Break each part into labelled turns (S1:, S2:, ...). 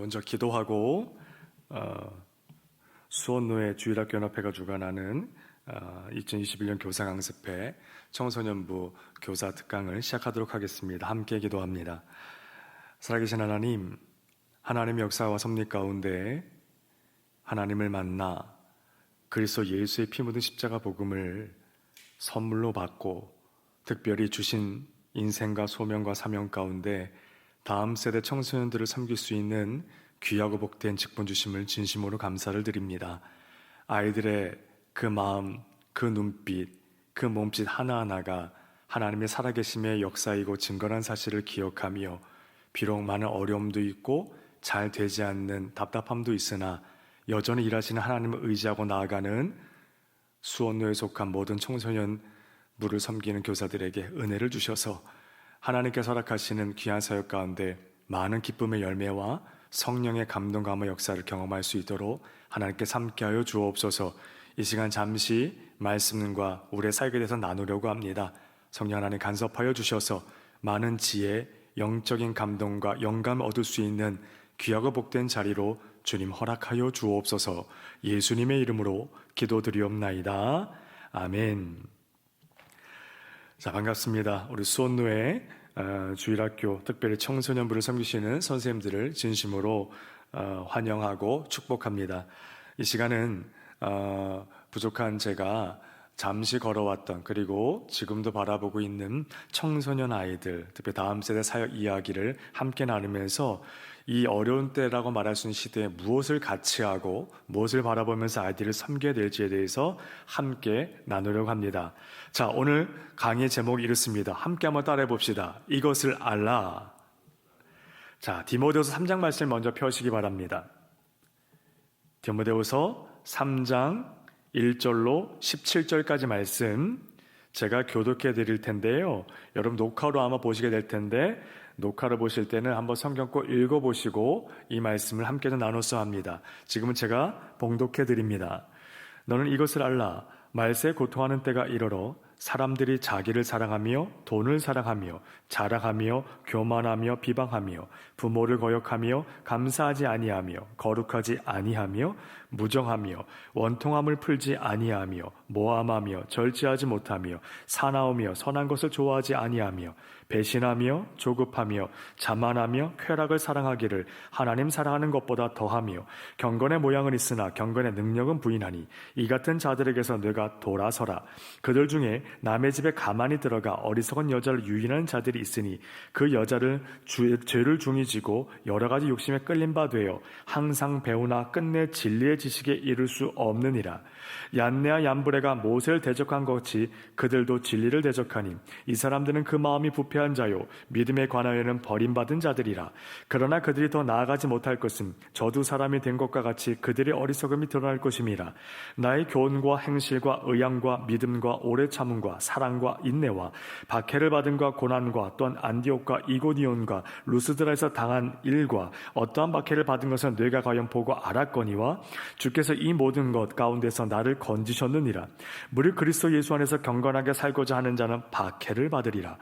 S1: 먼저 기도하고 수원노회 주일학교연합회가 주관하는 2021년 교사 강습회 청소년부 교사 특강을 시작하도록 하겠습니다. 함께 기도합니다. 살아계신 하나님, 하나님의 역사와 섭리 가운데 하나님을 만나 그리스도 예수의 피 묻은 십자가 복음을 선물로 받고 특별히 주신 인생과 소명과 사명 가운데 다음 세대 청소년들을 섬길 수 있는 귀하고 복된 직분 주심을 진심으로 감사를 드립니다. 아이들의 그 마음, 그 눈빛, 그 몸짓 하나하나가 하나님의 살아계심의 역사이고 증거란 사실을 기억하며 비록 많은 어려움도 있고 잘 되지 않는 답답함도 있으나 여전히 일하시는 하나님을 의지하고 나아가는 수원노에 속한 모든 청소년부를 섬기는 교사들에게 은혜를 주셔서 하나님께서 허락하시는 귀한 사역 가운데 많은 기쁨의 열매와 성령의 감동 감화 역사를 경험할 수 있도록 하나님께 함께하여 주옵소서. 이 시간 잠시 말씀과 우리의 사역에 대해서 나누려고 합니다. 성령 하나님 간섭하여 주셔서 많은 지혜, 영적인 감동과 영감을 얻을 수 있는 귀하고 복된 자리로 주님 허락하여 주옵소서. 예수님의 이름으로 기도드리옵나이다. 아멘. 자, 반갑습니다. 우리 수원노회 주일학교 특별히 청소년부를 섬기시는 선생님들을 진심으로 환영하고 축복합니다. 이 시간은 부족한 제가 잠시 걸어왔던 그리고 지금도 바라보고 있는 청소년 아이들, 특히 다음 세대 사역 이야기를 함께 나누면서 이 어려운 때라고 말할 수 있는 시대에 무엇을 같이 하고 무엇을 바라보면서 아이들을 섬겨야 될지에 대해서 함께 나누려고 합니다. 자, 오늘 강의 제목이 이렇습니다. 함께 한번 따라해 봅시다. 이것을 알라. 자, 디모데후서 3장 말씀을 먼저 펴시기 바랍니다. 디모데후서 3장 1절로 17절까지 말씀 제가 교독해 드릴 텐데요. 여러분 녹화로 아마 보시게 될 텐데 녹화를 보실 때는 한번 성경 꼭 읽어보시고 이 말씀을 함께 나눠서 합니다. 지금은 제가 봉독해 드립니다. 너는 이것을 알라. 말세에 고통하는 때가 이르러 사람들이 자기를 사랑하며 돈을 사랑하며 자랑하며 교만하며 비방하며 부모를 거역하며 감사하지 아니하며 거룩하지 아니하며 무정하며 원통함을 풀지 아니하며 모함하며 절제하지 못하며 사나우며 선한 것을 좋아하지 아니하며 배신하며 조급하며 자만하며 쾌락을 사랑하기를 하나님 사랑하는 것보다 더하며 경건의 모양은 있으나 경건의 능력은 부인하니 이 같은 자들에게서 너가 돌아서라. 그들 중에 남의 집에 가만히 들어가 어리석은 여자를 유인하는 자들이 있으니 그 여자를 죄를 중히 지고 여러 가지 욕심에 끌린 바 되어 항상 배우나 끝내 진리의 지식에 이를 수 없느니라. 얀네와 얀브레가 모세를 대적한 것 같이 그들도 진리를 대적하니 이 사람들은 그 마음이 부패한 자요 믿음에 관하여는 버림받은 자들이라. 그러나 그들이 더 나아가지 못할 것은 저 두 사람이 된 것과 같이 그들의 어리석음이 드러날 것임이라. 나의 교훈과 행실과 의향과 믿음과 오래 참음과 사랑과 인내와 박해를 받음과 고난과 또한 안디옥과 이고니온과 루스드라에서 당한 일과 어떠한 박해를 받은 것은 내가 과연 보고 알았거니와 주께서 이 모든 것 가운데서 나를 건지셨느니라. 무릇 그리스도 예수 안에서 경건하게 살고자 하는 자는 박해를 받으리라.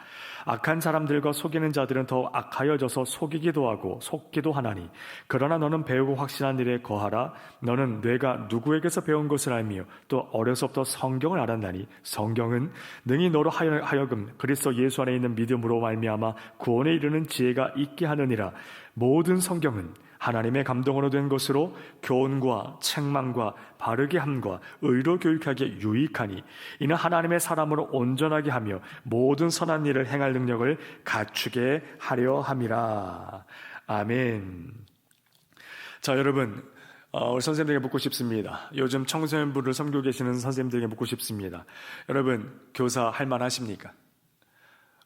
S1: 악한 사람들과 속이는 자들은 더욱 악하여져서 속이기도 하고 속기도 하나니 그러나 너는 배우고 확신한 일에 거하라. 너는 뇌가 누구에게서 배운 것을 알며 또 어려서부터 성경을 알았나니 성경은 능히 너로 하여금 그리스도 예수 안에 있는 믿음으로 말미암아 구원에 이르는 지혜가 있게 하느니라. 모든 성경은 하나님의 감동으로 된 것으로 교훈과 책망과 바르게 함과 의로 교육하기에 유익하니 이는 하나님의 사람으로 온전하게 하며 모든 선한 일을 행할 능력을 갖추게 하려 함이라. 아멘. 자, 여러분, 우리 선생님들에게 묻고 싶습니다. 요즘 청소년부를 섬기고 계시는 선생님들에게 묻고 싶습니다. 여러분, 교사 할 만하십니까?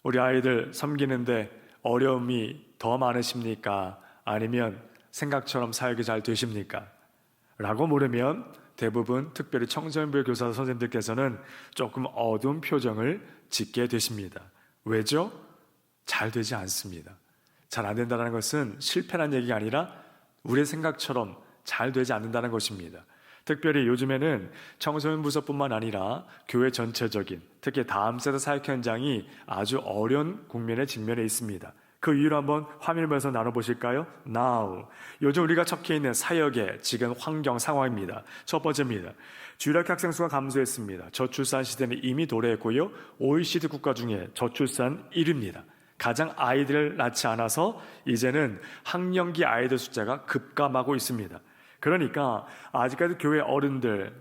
S1: 우리 아이들 섬기는데 어려움이 더 많으십니까? 아니면 생각처럼 사역이 잘 되십니까? 라고 물으면 대부분 특별히 청소년부 교사 선생님들께서는 조금 어두운 표정을 짓게 되십니다. 왜죠? 잘 되지 않습니다. 잘 안 된다는 것은 실패란 얘기가 아니라 우리의 생각처럼 잘 되지 않는다는 것입니다. 특별히 요즘에는 청소년 부서뿐만 아니라 교회 전체적인 특히 다음 세대 사역 현장이 아주 어려운 국면에 직면해 있습니다. 그 이유를 한번 화면을 보면서 나눠보실까요? Now. 요즘 우리가 처해 있는 사역의 지금 환경 상황입니다. 첫 번째입니다. 주일학교 학생 수가 감소했습니다. 저출산 시대는 이미 도래했고요. OECD 국가 중에 저출산 1위입니다. 가장 아이들을 낳지 않아서 이제는 학령기 아이들 숫자가 급감하고 있습니다. 그러니까 아직까지 교회 어른들,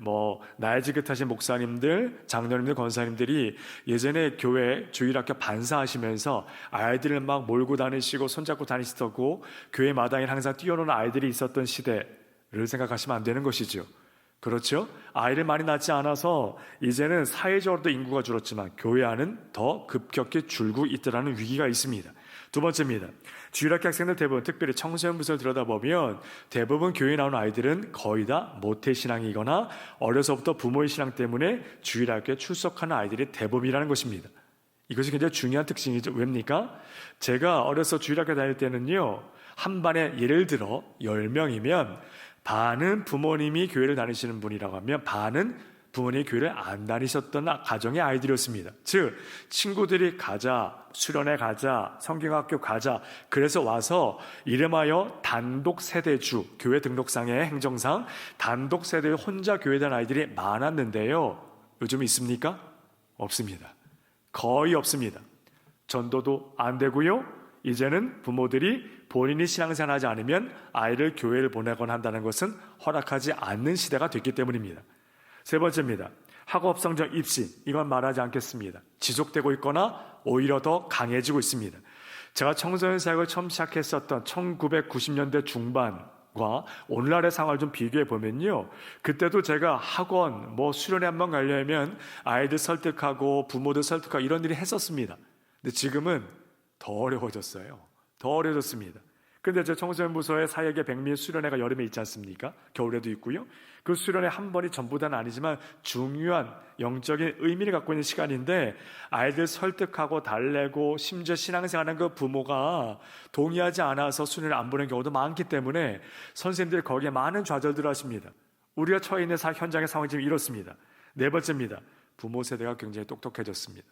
S1: 나이 지긋하신 목사님들, 장로님들, 권사님들이 예전에 교회 주일학교 반사하시면서 아이들을 막 몰고 다니시고 손잡고 다니시고 교회 마당에 항상 뛰어노는 아이들이 있었던 시대를 생각하시면 안 되는 것이죠. 그렇죠? 아이를 많이 낳지 않아서 이제는 사회적으로도 인구가 줄었지만 교회 안은 더 급격히 줄고 있다는 위기가 있습니다. 두 번째입니다. 주일학교 학생들 대부분, 특별히 청소년 부서를 들여다보면 대부분 교회에 나오는 아이들은 거의 다 모태신앙이거나 어려서부터 부모의 신앙 때문에 주일학교에 출석하는 아이들이 대부분이라는 것입니다. 이것이 굉장히 중요한 특징이죠. 왜입니까? 제가 어려서 주일학교 다닐 때는요, 한 반에 예를 들어 10명이면 반은 부모님이 교회를 다니시는 분이라고 하면 반은 부모님이 교회를 안 다니셨던 가정의 아이들이었습니다. 즉 친구들이 가자, 수련회 가자, 성경학교 가자, 그래서 와서 이름하여 단독 세대주, 교회 등록상의 행정상 단독 세대에 혼자 교회에 다니는 아이들이 많았는데요. 요즘 있습니까? 없습니다. 거의 없습니다. 전도도 안 되고요. 이제는 부모들이 본인이 신앙생활 하지 않으면 아이를 교회를 보내거나 한다는 것은 허락하지 않는 시대가 됐기 때문입니다. 세 번째입니다. 학업 성적 입시, 이건 말하지 않겠습니다. 지속되고 있거나 오히려 더 강해지고 있습니다. 제가 청소년 사역을 처음 시작했었던 1990년대 중반과 오늘날의 상황을 좀 비교해 보면요, 그때도 제가 학원, 수련회 한번 가려면 아이들 설득하고 부모들 설득하고 이런 일이 했었습니다. 근데 지금은 더 어려워졌어요. 더 어려워졌습니다. 근데 저 청소년 부서의 사역의 백미 수련회가 여름에 있지 않습니까? 겨울에도 있고요. 그 수련회 한 번이 전부 다는 아니지만 중요한 영적인 의미를 갖고 있는 시간인데 아이들 설득하고 달래고 심지어 신앙생활하는 그 부모가 동의하지 않아서 수련회를 안 보내는 경우도 많기 때문에 선생님들이 거기에 많은 좌절들을 하십니다. 우리가 처해 있는 현장의 상황이 지금 이렇습니다. 네 번째입니다. 부모 세대가 굉장히 똑똑해졌습니다.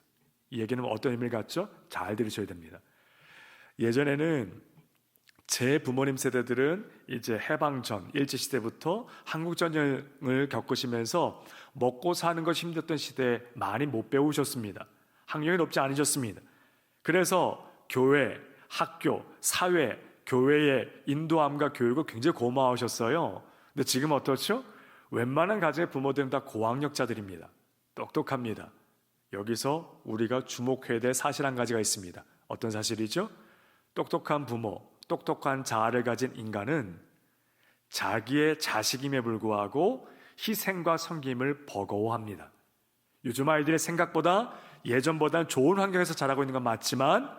S1: 이 얘기는 어떤 의미를 갖죠? 잘 들으셔야 됩니다. 예전에는 제 부모님 세대들은 이제 해방 전 일제시대부터 한국전쟁을 겪으시면서 먹고 사는 것이 힘들었던 시대에 많이 못 배우셨습니다. 학력이 높지 않으셨습니다. 그래서 교회, 학교, 사회, 교회의 인도함과 교육을 굉장히 고마워하셨어요. 근데 지금 어떻죠? 웬만한 가정의 부모들은 다 고학력자들입니다. 똑똑합니다. 여기서 우리가 주목해야 될 사실 한 가지가 있습니다. 어떤 사실이죠? 똑똑한 부모, 똑똑한 자아를 가진 인간은 자기의 자식임에 불구하고 희생과 섬김을 버거워합니다. 요즘 아이들의 생각보다 예전보다는 좋은 환경에서 자라고 있는 건 맞지만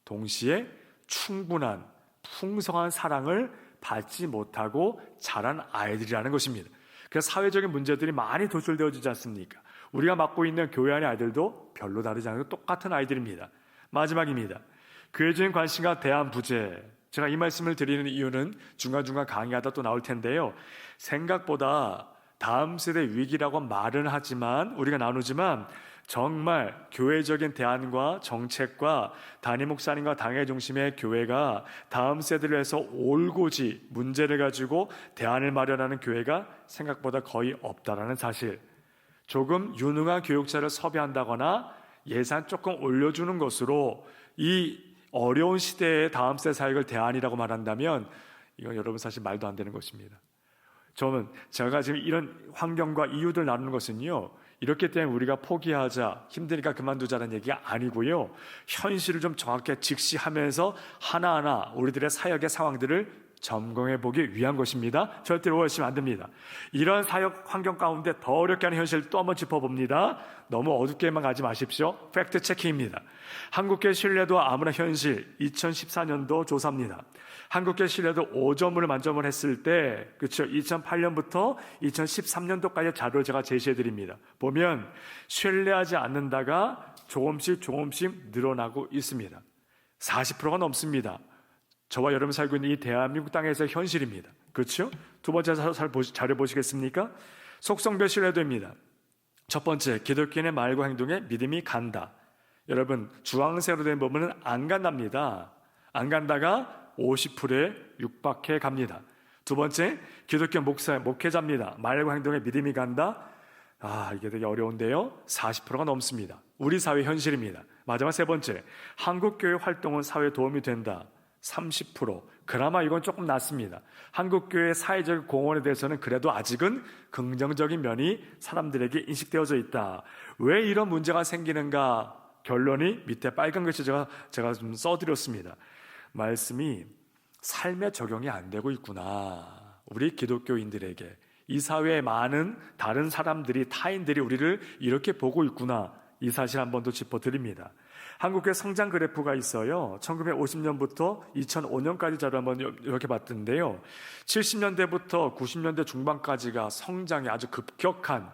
S1: 동시에 충분한 풍성한 사랑을 받지 못하고 자란 아이들이라는 것입니다. 그래서 사회적인 문제들이 많이 도출되어지지 않습니까? 우리가 맡고 있는 교회 안의 아이들도 별로 다르지 않고 똑같은 아이들입니다. 마지막입니다. 교회적인 관심과 대한 부재. 제가 이 말씀을 드리는 이유는 중간중간 강의하다 또 나올 텐데요. 생각보다 다음 세대 위기라고 말은 하지만 우리가 나누지만 정말 교회적인 대안과 정책과 담임 목사님과 당회 중심의 교회가 다음 세대를 위해서 올곧이 문제를 가지고 대안을 마련하는 교회가 생각보다 거의 없다라는 사실. 조금 유능한 교육자를 섭외한다거나 예산 조금 올려주는 것으로 이 어려운 시대의 다음 세대 사역을 대안이라고 말한다면 이건 여러분 사실 말도 안 되는 것입니다. 제가 지금 이런 환경과 이유들 나누는 것은요, 이렇기 때문에 우리가 포기하자, 힘드니까 그만두자는 얘기가 아니고요, 현실을 좀 정확하게 직시하면서 하나하나 우리들의 사역의 상황들을 점검해 보기 위한 것입니다. 절대로 오해하시면 안 됩니다. 이런 사역 환경 가운데 더 어렵게 하는 현실을 또 한번 짚어봅니다. 너무 어둡게만 가지 마십시오. 팩트 체크입니다. 한국교회 신뢰도 아무나 현실 2014년도 조사입니다. 한국교회 신뢰도 5점을 만점을 했을 때, 그렇죠, 2008년부터 2013년도까지 자료를 제가 제시해 드립니다. 보면 신뢰하지 않는다가 조금씩 늘어나고 있습니다. 40%가 넘습니다. 저와 여러분 살고 있는 이 대한민국 땅에서의 현실입니다. 그렇죠? 두 번째 자료 보시겠습니까? 속성별 신뢰도입니다. 첫 번째, 기독교인의 말과 행동에 믿음이 간다. 여러분, 주황색으로 된 부분은 안 간답니다. 안 간다가 50%에 육박해 갑니다. 두 번째, 기독교 목회자입니다. 말과 행동에 믿음이 간다. 이게 되게 어려운데요. 40%가 넘습니다. 우리 사회 현실입니다. 마지막 세 번째, 한국교회 활동은 사회에 도움이 된다. 30%. 그나마 이건 조금 낫습니다. 한국교회 사회적 공헌에 대해서는 그래도 아직은 긍정적인 면이 사람들에게 인식되어져 있다. 왜 이런 문제가 생기는가? 결론이 밑에 빨간 글씨 제가 좀 써드렸습니다. 말씀이 삶에 적용이 안 되고 있구나. 우리 기독교인들에게. 이 사회에 많은 다른 사람들이, 타인들이 우리를 이렇게 보고 있구나. 이 사실 한 번 더 짚어드립니다. 한국의 성장 그래프가 있어요. 1950년부터 2005년까지 자료 한번 이렇게 봤던데요. 70년대부터 90년대 중반까지가 성장이 아주 급격한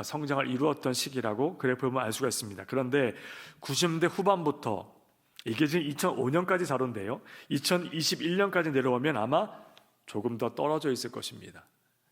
S1: 성장을 이루었던 시기라고 그래프를 보면 알 수가 있습니다. 그런데 90년대 후반부터, 이게 지금 2005년까지 자료인데요, 2021년까지 내려오면 아마 조금 더 떨어져 있을 것입니다.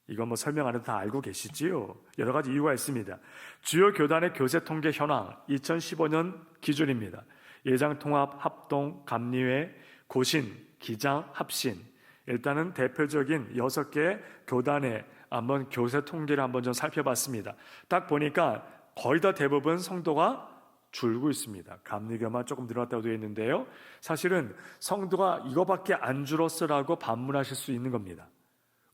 S1: 이건 설명 안 해도 다 알고 계시지요? 여러 가지 이유가 있습니다. 주요 교단의 교세 통계 현황 2015년 기준입니다. 예장 통합, 합동, 감리회, 고신, 기장, 합신. 일단은 대표적인 6개 교단의 한번 교세 통계를 한번 좀 살펴봤습니다. 딱 보니까 거의 다 대부분 성도가 줄고 있습니다. 감리교만 조금 늘어났다고 되어 있는데요. 사실은 성도가 이거밖에 안 줄었으라고 반문하실 수 있는 겁니다.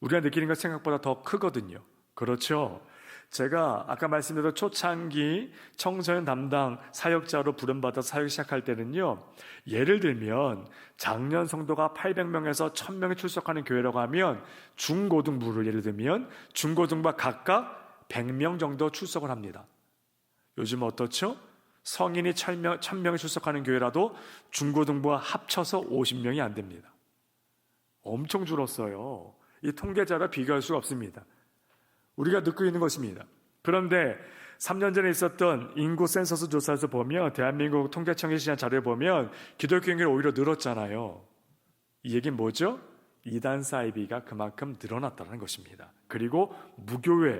S1: 우리가 느끼는 것 생각보다 더 크거든요. 그렇죠? 제가 아까 말씀드린 초창기 청소년 담당 사역자로 부름받아 사역 시작할 때는요, 예를 들면 작년 성도가 800명에서 1000명이 출석하는 교회라고 하면 중고등부를 예를 들면 중고등부가 각각 100명 정도 출석을 합니다. 요즘 어떻죠? 성인이 1000명이 출석하는 교회라도 중고등부와 합쳐서 50명이 안 됩니다. 엄청 줄었어요. 이 통계자와 비교할 수가 없습니다. 우리가 느끼고 있는 것입니다. 그런데 3년 전에 있었던 인구 센서스 조사에서 보면, 대한민국 통계청이 시한 자료에 보면 기독교 인구가 오히려 늘었잖아요. 이 얘기는 뭐죠? 이단 사이비가 그만큼 늘어났다는 것입니다. 그리고 무교회,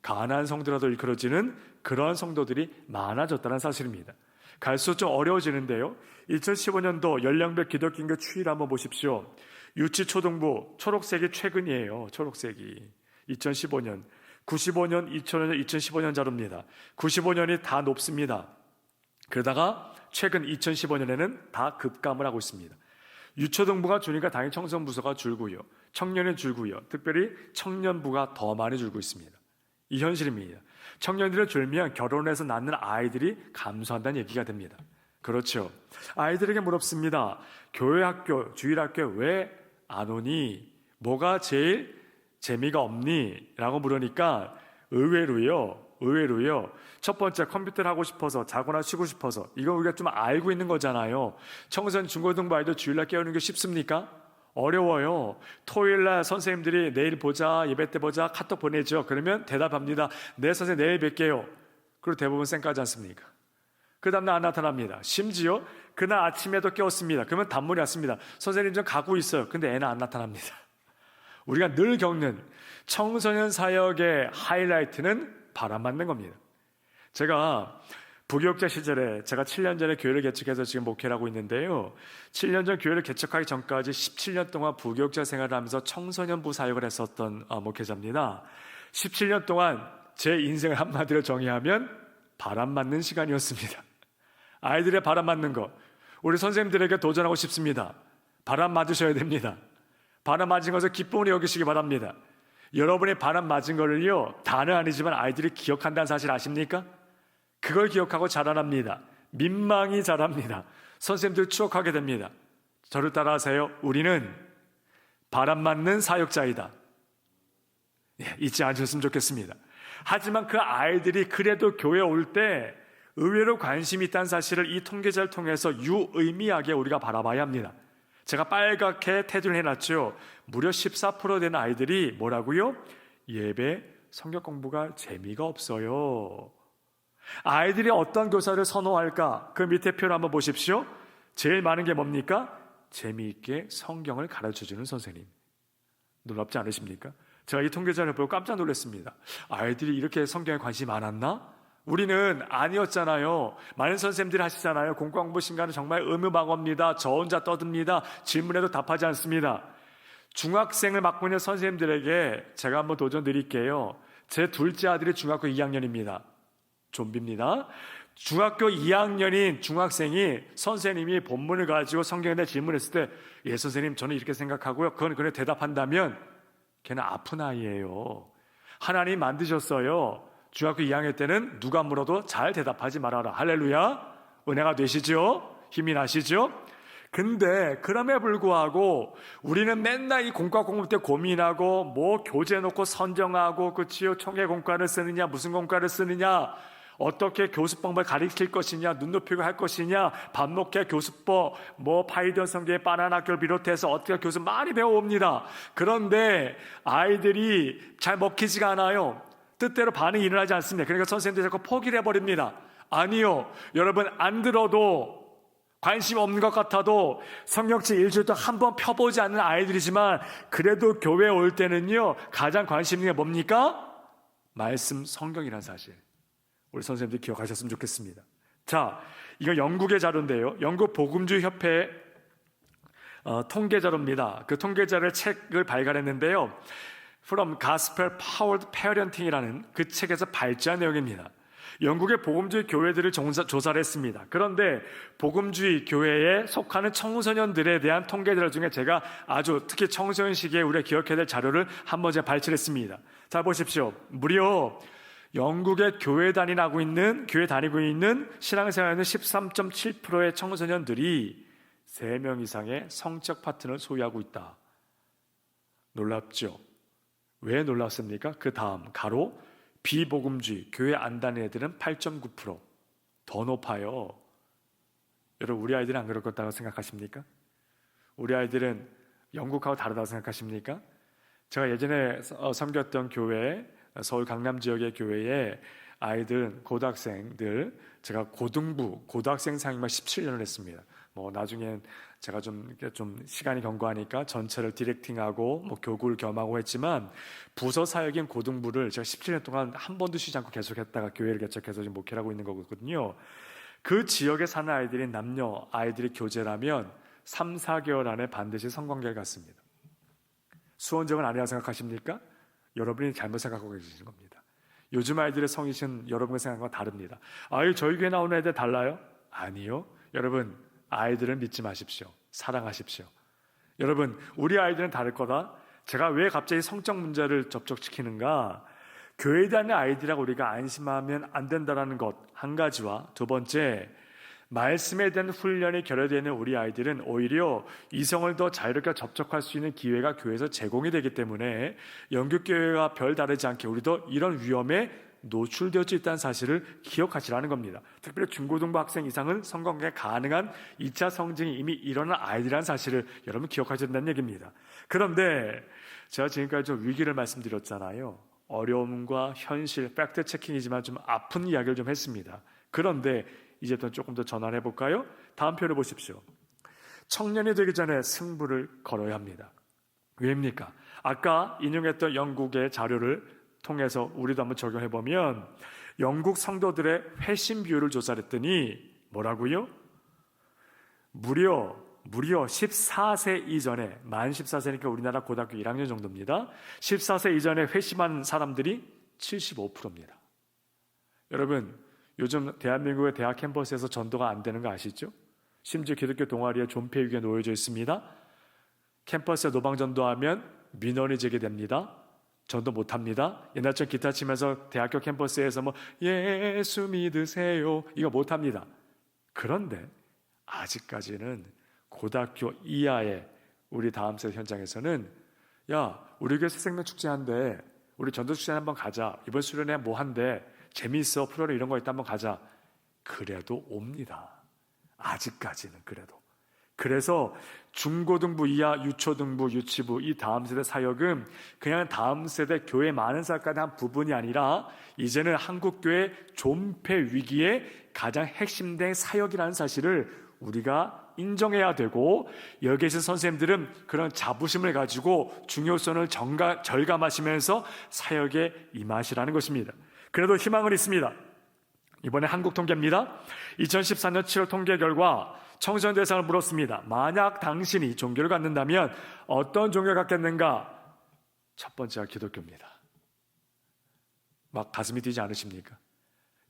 S1: 가난한 성도라도 일컬어지는 그러한 성도들이 많아졌다는 사실입니다. 갈수록 좀 어려워지는데요. 2015년도 연령별 기독교 인구 추이를 한번 보십시오. 유치 초등부 초록색이 최근이에요. 초록색이 2015년, 95년, 2000년, 2015년 자료입니다. 95년이 다 높습니다. 그러다가 최근 2015년에는 다 급감을 하고 있습니다. 유초등부가 주니까 당연히 청소년부서가 줄고요, 청년이 줄고요, 특별히 청년부가 더 많이 줄고 있습니다. 이 현실입니다. 청년들이 줄면 결혼해서 낳는 아이들이 감소한다는 얘기가 됩니다. 그렇죠. 아이들에게 물었습니다. 교회 학교, 주일학교 왜 안 오니? 뭐가 제일 재미가 없니? 라고 물으니까 의외로요. 첫 번째, 컴퓨터를 하고 싶어서, 자거나 쉬고 싶어서. 이거 우리가 좀 알고 있는 거잖아요. 청소년 중고등부 아이들 주일날 깨우는 게 쉽습니까? 어려워요. 토요일날 선생님들이 내일 보자, 예배 때 보자, 카톡 보내죠. 그러면 대답합니다. 네, 선생님 내일 뵐게요. 그리고 대부분 쌩까지 않습니까? 그 다음날 안 나타납니다. 심지어 그날 아침에도 깨웠습니다. 그러면 단문이 왔습니다. 선생님 좀 가고 있어요. 근데 애는 안 나타납니다. 우리가 늘 겪는 청소년 사역의 하이라이트는 바람 맞는 겁니다. 제가 부교육자 시절에, 제가 7년 전에 교회를 개척해서 지금 목회를 하고 있는데요, 7년 전 교회를 개척하기 전까지 17년 동안 부교육자 생활을 하면서 청소년부 사역을 했었던 목회자입니다. 17년 동안 제 인생을 한마디로 정의하면 바람 맞는 시간이었습니다. 아이들의 바람 맞는 거, 우리 선생님들에게 도전하고 싶습니다. 바람 맞으셔야 됩니다. 바람 맞은 것을 기쁨으로 여기시기 바랍니다. 여러분이 바람 맞은 거를요, 다는 아니지만 아이들이 기억한다는 사실 아십니까? 그걸 기억하고 자라납니다. 민망히 자랍니다. 선생님들 추억하게 됩니다. 저를 따라하세요. 우리는 바람 맞는 사역자이다. 잊지 않으셨으면 좋겠습니다. 하지만 그 아이들이 그래도 교회에 올 때 의외로 관심이 있다는 사실을 이 통계자를 통해서 유의미하게 우리가 바라봐야 합니다. 제가 빨갛게 테두리를 해놨죠. 무려 14% 되는 아이들이 뭐라고요? 예배, 성경 공부가 재미가 없어요. 아이들이 어떤 교사를 선호할까? 그 밑에 표를 한번 보십시오. 제일 많은 게 뭡니까? 재미있게 성경을 가르쳐주는 선생님. 놀랍지 않으십니까? 제가 이 통계자를 보고 깜짝 놀랐습니다. 아이들이 이렇게 성경에 관심이 많았나? 우리는 아니었잖아요. 많은 선생님들이 하시잖아요. 공과공부 신간은 정말 의무방어입니다. 저 혼자 떠듭니다. 질문에도 답하지 않습니다. 중학생을 맡고 있는 선생님들에게 제가 한번 도전 드릴게요. 제 둘째 아들이 중학교 2학년입니다. 좀비입니다. 중학교 2학년인 중학생이 선생님이 본문을 가지고 성경에 대해 질문했을 때, 예 선생님 저는 이렇게 생각하고요. 그건 그래 대답한다면 걔는 아픈 아이예요. 하나님 만드셨어요. 중학교 2학년 때는 누가 물어도 잘 대답하지 말아라. 할렐루야. 은혜가 되시죠? 힘이 나시죠? 근데 그럼에 불구하고 우리는 맨날 이 공과 공부 때 고민하고 뭐 교재 놓고 선정하고 그치요? 총회 공과를 쓰느냐 무슨 공과를 쓰느냐 어떻게 교수법을 가르칠 것이냐 눈높이고 할 것이냐 반목회 교수법 뭐 파이던 성경의 바나나교를 비롯해서 어떻게 교수 많이 배워옵니다. 그런데 아이들이 잘 먹히지가 않아요. 뜻대로 반응이 일어나지 않습니다. 그러니까 선생님들이 자꾸 포기를 해버립니다. 아니요. 여러분 안 들어도 관심 없는 것 같아도 성경책 일주일 동안 한 번 펴보지 않는 아이들이지만 그래도 교회에 올 때는요 가장 관심 있는 게 뭡니까? 말씀 성경이라는 사실. 우리 선생님들 기억하셨으면 좋겠습니다. 자, 이거 영국의 자료인데요. 영국 복음주의 협회 통계 자료입니다. 그 통계 자료의 책을 발간했는데요. From Gospel Powered Parenting이라는 그 책에서 발제한 내용입니다. 영국의 복음주의 교회들을 조사를 했습니다. 그런데 복음주의 교회에 속하는 청소년들에 대한 통계 자료 중에 제가 아주 특히 청소년 시기에 우리가 기억해야 될 자료를 한번 제가 발췌를 했습니다. 자 보십시오. 무려 영국의 교회 다니고 있는 신앙생활하는 13.7%의 청소년들이 3명 이상의 성적 파트너를 소유하고 있다. 놀랍죠? 왜 놀랍습니까? 그 다음 가로 비복음주의 교회 안 다니는 애들은 8.9%. 더 높아요. 여러분 우리 아이들은 안 그럴 거다고 생각하십니까? 우리 아이들은 영국하고 다르다고 생각하십니까? 제가 예전에 섬겼던 교회 서울 강남 지역의 교회에 아이들 고등학생들 제가 고등학생 상임만 17년을 했습니다. 뭐 나중엔 제가 좀 시간이 경과하니까 전체를 디렉팅하고 뭐 교구를 겸하고 했지만 부서 사역인 고등부를 제가 17년 동안 한 번도 쉬지 않고 계속했다가 교회를 개척해서 지금 목회를 하고 있는 거거든요. 그 지역에 사는 아이들이 남녀 아이들이 교제라면 3, 4개월 안에 반드시 성관계를 갖습니다. 수원적은 아니라고 생각하십니까? 여러분이 잘못 생각하고 계시는 겁니다. 요즘 아이들의 성이신 여러분의 생각과 다릅니다. 아유 저희 교회 나오는 애들 달라요? 아니요. 여러분 아이들은 믿지 마십시오. 사랑하십시오. 여러분 우리 아이들은 다를 거다. 제가 왜 갑자기 성적 문제를 접촉시키는가? 교회에 다니는 아이들하고 우리가 안심하면 안 된다는 것 한 가지와 두 번째 말씀에 대한 훈련이 결여되는 우리 아이들은 오히려 이성을 더 자유롭게 접촉할 수 있는 기회가 교회에서 제공이 되기 때문에 영국교회가 별 다르지 않게 우리도 이런 위험에 노출되어 있다는 사실을 기억하시라는 겁니다. 특별히 중고등부 학생 이상은 성관계가 가능한 2차 성징이 이미 일어난 아이들이라는 사실을 여러분 기억하셔야 된다는 얘기입니다. 그런데 제가 지금까지 좀 위기를 말씀드렸잖아요. 어려움과 현실, 팩트 체킹이지만 좀 아픈 이야기를 좀 했습니다. 그런데 이제부터 조금 더 전환해 볼까요? 다음 표를 보십시오. 청년이 되기 전에 승부를 걸어야 합니다. 왜입니까? 아까 인용했던 영국의 자료를 통해서 우리도 한번 적용해 보면 영국 성도들의 회심 비율을 조사를 했더니 뭐라고요? 무려 14세 이전에 만 14세니까 우리나라 고등학교 1학년 정도입니다. 14세 이전에 회심한 사람들이 75%입니다. 여러분 요즘 대한민국의 대학 캠퍼스에서 전도가 안 되는 거 아시죠? 심지어 기독교 동아리에 존폐 위기에 놓여져 있습니다. 캠퍼스에 노방 전도하면 민원이 제기됩니다. 전도 못합니다. 옛날처럼 기타 치면서 대학교 캠퍼스에서 뭐 예수 믿으세요 이거 못합니다. 그런데 아직까지는 고등학교 이하의 우리 다음 세대 현장에서는 야 우리 교회 새생명 축제한대 우리 전도 축제 한번 가자 이번 수련회 뭐 한대 재미있어 프로그램 이런 거 있다 한번 가자 그래도 옵니다. 아직까지는 그래도. 그래서 중고등부 이하 유초등부 유치부 이 다음 세대 사역은 그냥 다음 세대 교회 많은 사역까지 한 부분이 아니라 이제는 한국교회 존폐 위기의 가장 핵심된 사역이라는 사실을 우리가 인정해야 되고 여기 계신 선생님들은 그런 자부심을 가지고 중요성을 절감하시면서 사역에 임하시라는 것입니다. 그래도 희망은 있습니다. 이번에 한국 통계입니다. 2014년 7월 통계 결과 청소년 대상을 물었습니다. 만약 당신이 종교를 갖는다면 어떤 종교를 갖겠는가? 첫 번째가 기독교입니다. 막 가슴이 뛰지 않으십니까?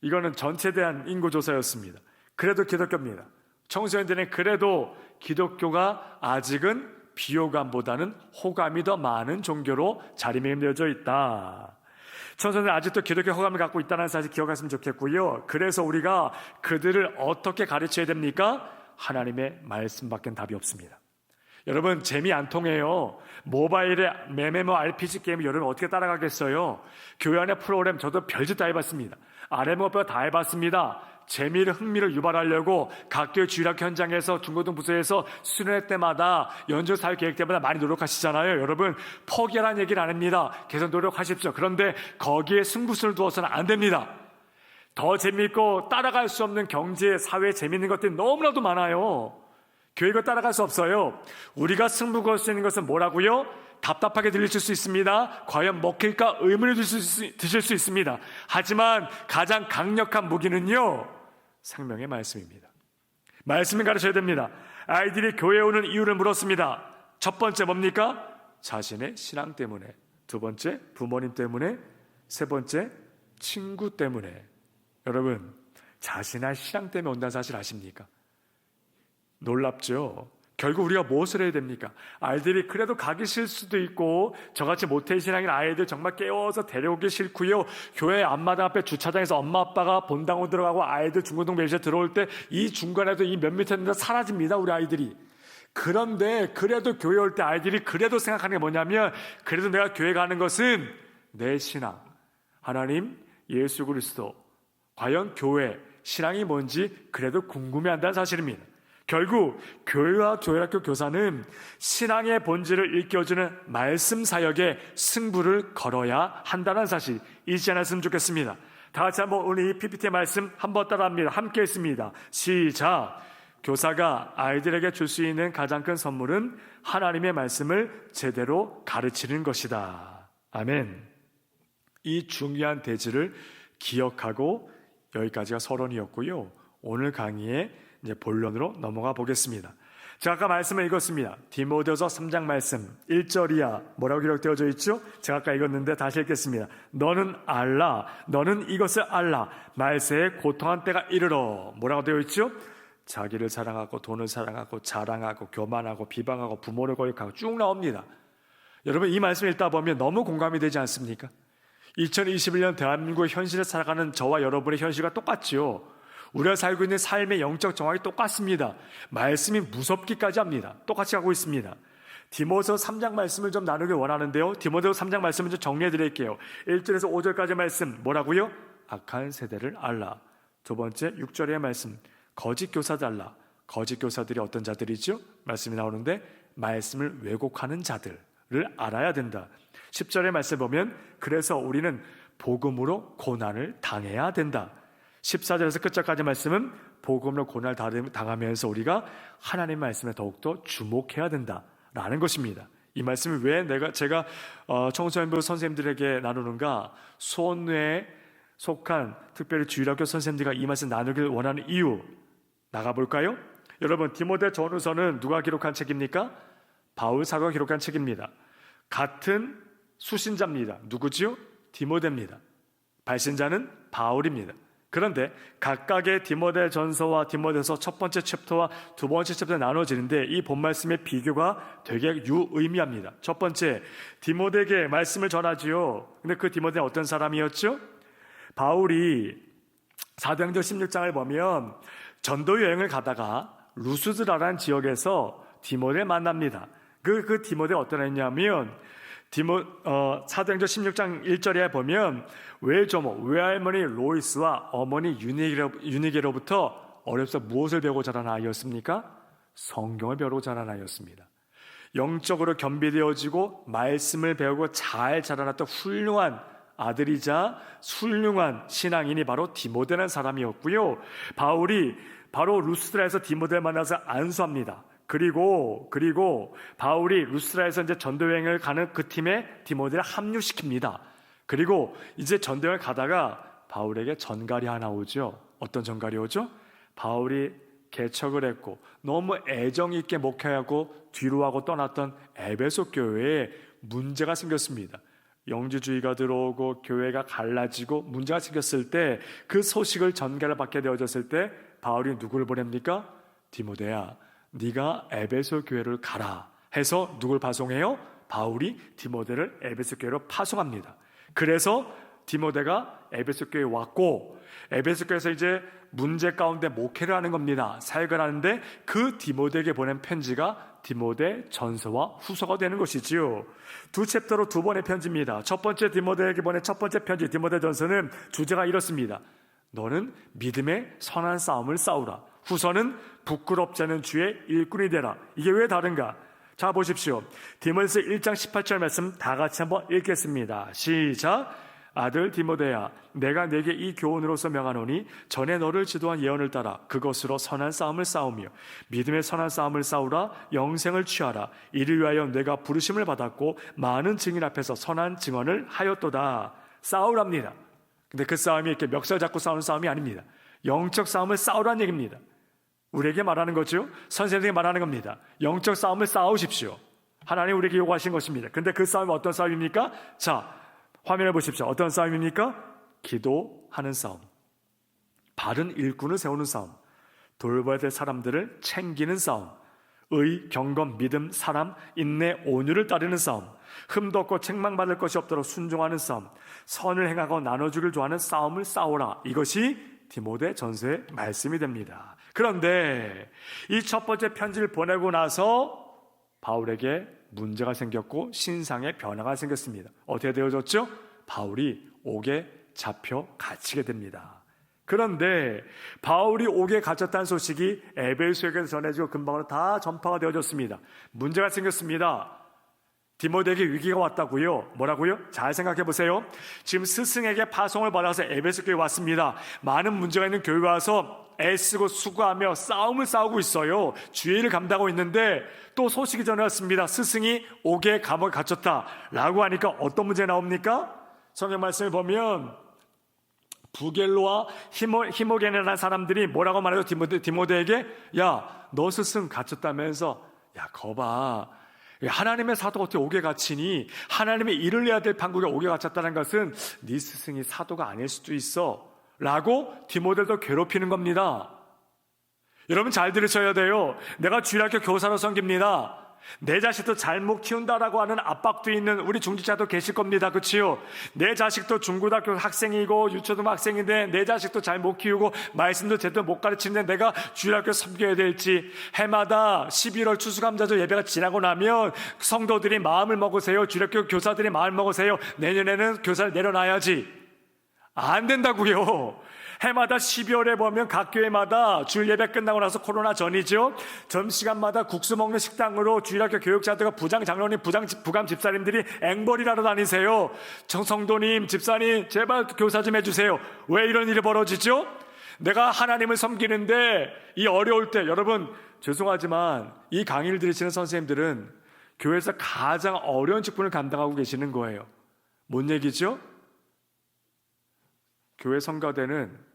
S1: 이거는 전체에 대한 인구조사였습니다. 그래도 기독교입니다. 청소년들은 그래도 기독교가 아직은 비호감보다는 호감이 더 많은 종교로 자리매김되어져 있다. 청소년들은 아직도 기독교 호감을 갖고 있다는 사실 기억하시면 좋겠고요. 그래서 우리가 그들을 어떻게 가르쳐야 됩니까? 하나님의 말씀밖엔 답이 없습니다. 여러분, 재미 안 통해요. 모바일에 MMO RPG 게임을 여러분 어떻게 따라가겠어요? 교회 안의 프로그램 저도 별짓 다 해봤습니다. RMO뼈 다 해봤습니다. 재미를, 흥미를 유발하려고 각 교회 주일학교 현장에서 중고등 부서에서 수련회 때마다 연주 사역 계획 때마다 많이 노력하시잖아요. 여러분, 포기하라는 얘기를 안 합니다. 계속 노력하십시오. 그런데 거기에 승부수를 두어서는 안 됩니다. 더 재미있고 따라갈 수 없는 경제, 사회 재미있는 것들이 너무나도 많아요. 교회가 따라갈 수 없어요. 우리가 승부 걸 수 있는 것은 뭐라고요? 답답하게 들리실 수 있습니다. 과연 먹힐까 의문을 드실 수 있습니다. 하지만 가장 강력한 무기는요, 생명의 말씀입니다. 말씀을 가르쳐야 됩니다. 아이들이 교회에 오는 이유를 물었습니다. 첫 번째 뭡니까? 자신의 신앙 때문에. 두 번째, 부모님 때문에. 세 번째, 친구 때문에. 여러분, 자신의 신앙 때문에 온다는 사실 아십니까? 놀랍죠? 결국 우리가 무엇을 해야 됩니까? 아이들이 그래도 가기 싫을 수도 있고, 저같이 모태 신앙인 아이들 정말 깨워서 데려오기 싫고요. 교회 앞마당 앞에 주차장에서 엄마 아빠가 본당으로 들어가고 아이들 중고등 매실에 들어올 때 이 중간에도 이 몇 미터 있는데 사라집니다, 우리 아이들이. 그런데 그래도 교회 올 때 아이들이 그래도 생각하는 게 뭐냐면, 그래도 내가 교회 가는 것은 내 신앙, 하나님, 예수 그리스도, 과연 교회, 신앙이 뭔지 그래도 궁금해한다는 사실입니다. 결국 교회와 교회학교 교사는 신앙의 본질을 일깨워주는 말씀 사역에 승부를 걸어야 한다는 사실 잊지 않았으면 좋겠습니다. 다 같이 한번 오늘 이 PPT 말씀 한번 따라합니다. 함께 했습니다. 시작! 교사가 아이들에게 줄 수 있는 가장 큰 선물은 하나님의 말씀을 제대로 가르치는 것이다. 아멘. 이 중요한 대지를 기억하고 여기까지가 서론이었고요. 오늘 강의의 이제 본론으로 넘어가 보겠습니다. 제가 아까 말씀을 읽었습니다. 디모데후서 3장 말씀 1절 이하 뭐라고 기록되어져 있죠? 제가 아까 읽었는데 다시 읽겠습니다. 너는 알라, 너는 이것을 알라, 말세에 고통한 때가 이르러. 뭐라고 되어 있죠? 자기를 사랑하고 돈을 사랑하고 자랑하고 교만하고 비방하고 부모를 거역하고 쭉 나옵니다. 여러분, 이 말씀 읽다 보면 너무 공감이 되지 않습니까? 2021년 대한민국의 현실을 살아가는 저와 여러분의 현실과 똑같지요. 우리가 살고 있는 삶의 영적 정황이 똑같습니다. 말씀이 무섭기까지 합니다. 똑같이 하고 있습니다. 디모데후서 3장 말씀을 좀 나누길 원하는데요. 디모데후서 3장 말씀을 좀 정리해 드릴게요. 1절에서 5절까지 말씀 뭐라고요? 악한 세대를 알라. 두 번째 6절의 말씀 거짓 교사들 알라. 거짓 교사들이 어떤 자들이죠? 말씀이 나오는데 말씀을 왜곡하는 자들을 알아야 된다. 10절의 말씀 보면 그래서 우리는 복음으로 고난을 당해야 된다. 14절에서 끝절까지 말씀은 복음으로 고난을 당하면서 우리가 하나님 말씀에 더욱더 주목해야 된다라는 것입니다. 이 말씀을 왜 제가 청소년부 선생님들에게 나누는가? 수원회에 속한 특별히 주일학교 선생님들과 이 말씀 나누길 원하는 이유 나가볼까요? 여러분, 디모데 전후서는 누가 기록한 책입니까? 바울 사도가 기록한 책입니다. 같은 수신자입니다. 누구지요? 디모데입니다. 발신자는 바울입니다. 그런데 각각의 디모데 전서와 디모데서 첫 번째 챕터와 두 번째 챕터에 나눠지는데 이 본 말씀의 비교가 되게 유의미합니다. 첫 번째, 디모데에게 말씀을 전하지요. 근데 그 디모데는 어떤 사람이었죠? 바울이 사도행전 16장을 보면 전도 여행을 가다가 루스드라라는 지역에서 디모데를 만납니다. 그 디모데가 어떤 애냐면 사도행전 16장 1절에 보면 외할머니 로이스와 어머니 유니게로부터 어려서 무엇을 배우고 자란 아이였습니까? 성경을 배우고 자란 아이였습니다. 영적으로 겸비되어지고 말씀을 배우고 잘 자라났던 훌륭한 아들이자 훌륭한 신앙인이 바로 디모데라는 사람이었고요. 바울이 바로 루스드라에서 디모데를 만나서 안수합니다. 그리고 바울이 루스드라에서 이제 전도여행을 가는 그 팀에 디모데를 합류시킵니다. 그리고 이제 전도여행을 가다가 바울에게 전갈이 하나 오죠. 어떤 전갈이 오죠? 바울이 개척을 했고 너무 애정 있게 목회하고 뒤로 하고 떠났던 에베소 교회에 문제가 생겼습니다. 영주주의가 들어오고 교회가 갈라지고 문제가 생겼을 때 그 소식을 전가를 받게 되어졌을 때 바울이 누구를 보냅니까? 디모데야, 네가 에베소 교회를 가라 해서 누굴 파송해요? 바울이 디모데를 에베소 교회로 파송합니다. 그래서 디모데가 에베소 교회에 왔고 에베소 교회에서 이제 문제 가운데 목회를 하는 겁니다. 사역을 하는데 그 디모데에게 보낸 편지가 디모데 전서와 후서가 되는 것이지요. 두 챕터로 두 번의 편지입니다. 첫 번째 디모데에게 보낸 첫 번째 편지 디모데 전서는 주제가 이렇습니다. 너는 믿음의 선한 싸움을 싸우라. 후서는 부끄럽지 않은 주의 일꾼이 되라. 이게 왜 다른가? 자, 보십시오. 디모데서 1장 18절 말씀 다 같이 한번 읽겠습니다. 시작. 아들 디모데야, 내가 내게 이 교훈으로서 명하노니 전에 너를 지도한 예언을 따라 그것으로 선한 싸움을 싸우며 믿음의 선한 싸움을 싸우라. 영생을 취하라. 이를 위하여 내가 부르심을 받았고 많은 증인 앞에서 선한 증언을 하였도다. 싸우랍니다. 근데 그 싸움이 이렇게 멱살 잡고 싸우는 싸움이 아닙니다. 영적 싸움을 싸우라는 얘기입니다. 우리에게 말하는 거죠. 선생님에게 말하는 겁니다. 영적 싸움을 싸우십시오. 하나님 우리에게 요구하신 것입니다. 근데 그 싸움이 어떤 싸움입니까? 자, 화면을 보십시오. 어떤 싸움입니까? 기도하는 싸움, 바른 일꾼을 세우는 싸움, 돌봐야 될 사람들을 챙기는 싸움, 의, 경건, 믿음, 사람, 인내, 온유를 따르는 싸움, 흠도 없고 책망받을 것이 없도록 순종하는 싸움, 선을 행하고 나눠주길 좋아하는 싸움을 싸우라. 이것이 디모데 전서의 말씀이 됩니다. 그런데 이 첫 번째 편지를 보내고 나서 바울에게 문제가 생겼고 신상의 변화가 생겼습니다. 어떻게 되어졌죠? 바울이 옥에 잡혀 갇히게 됩니다. 그런데 바울이 옥에 갇혔다는 소식이 에베소에게서 전해지고 근방으로 다 전파가 되어졌습니다. 문제가 생겼습니다. 디모데에게 위기가 왔다고요. 뭐라고요? 잘 생각해 보세요. 지금 스승에게 파송을 받아서 에베소 교회에 왔습니다. 많은 문제가 있는 교회에 와서 애쓰고 수고하며 싸움을 싸우고 있어요. 주의 일을 감당하고 있는데 또 소식이 전해왔습니다. 스승이 옥에 감옥에 갇혔다 라고 하니까 어떤 문제 나옵니까? 성경 말씀을 보면 부겔로와 히모게네라는 사람들이 뭐라고 말해요? 디모데에게 야, 너 스승 갇혔다면서 야, 거봐, 하나님의 사도가 어떻게 옥에 갇히니? 하나님의 일을 해야 될 판국에 옥에 갇혔다는 것은 네 스승이 사도가 아닐 수도 있어 라고 디모데를 괴롭히는 겁니다. 여러분 잘 들으셔야 돼요. 내가 주일학교 교사로 섬깁니다. 내 자식도 잘못 키운다라고 하는 압박도 있는 우리 중직자도 계실 겁니다. 그치요? 내 자식도 중고등학교 학생이고 유초등 학생인데 내 자식도 잘 못 키우고 말씀도 제대로 못 가르치는데 내가 주일학교 섬겨야 될지, 해마다 11월 추수감사절 예배가 지나고 나면 성도들이 마음을 먹으세요. 주일학교 교사들이 마음을 먹으세요. 내년에는 교사를 내려놔야지. 안 된다고요. 해마다 12월에 보면 각 교회마다 주일 예배 끝나고 나서 코로나 전이죠. 점심시간마다 국수 먹는 식당으로 주일학교 교육자들과 부장 장로님, 부감 집사님들이 앵벌이라러 다니세요. 성도님, 집사님 제발 교사 좀 해주세요. 왜 이런 일이 벌어지죠? 내가 하나님을 섬기는데 이 어려울 때, 여러분 죄송하지만 이 강의를 들으시는 선생님들은 교회에서 가장 어려운 직분을 감당하고 계시는 거예요. 뭔 얘기죠? 교회 성가대는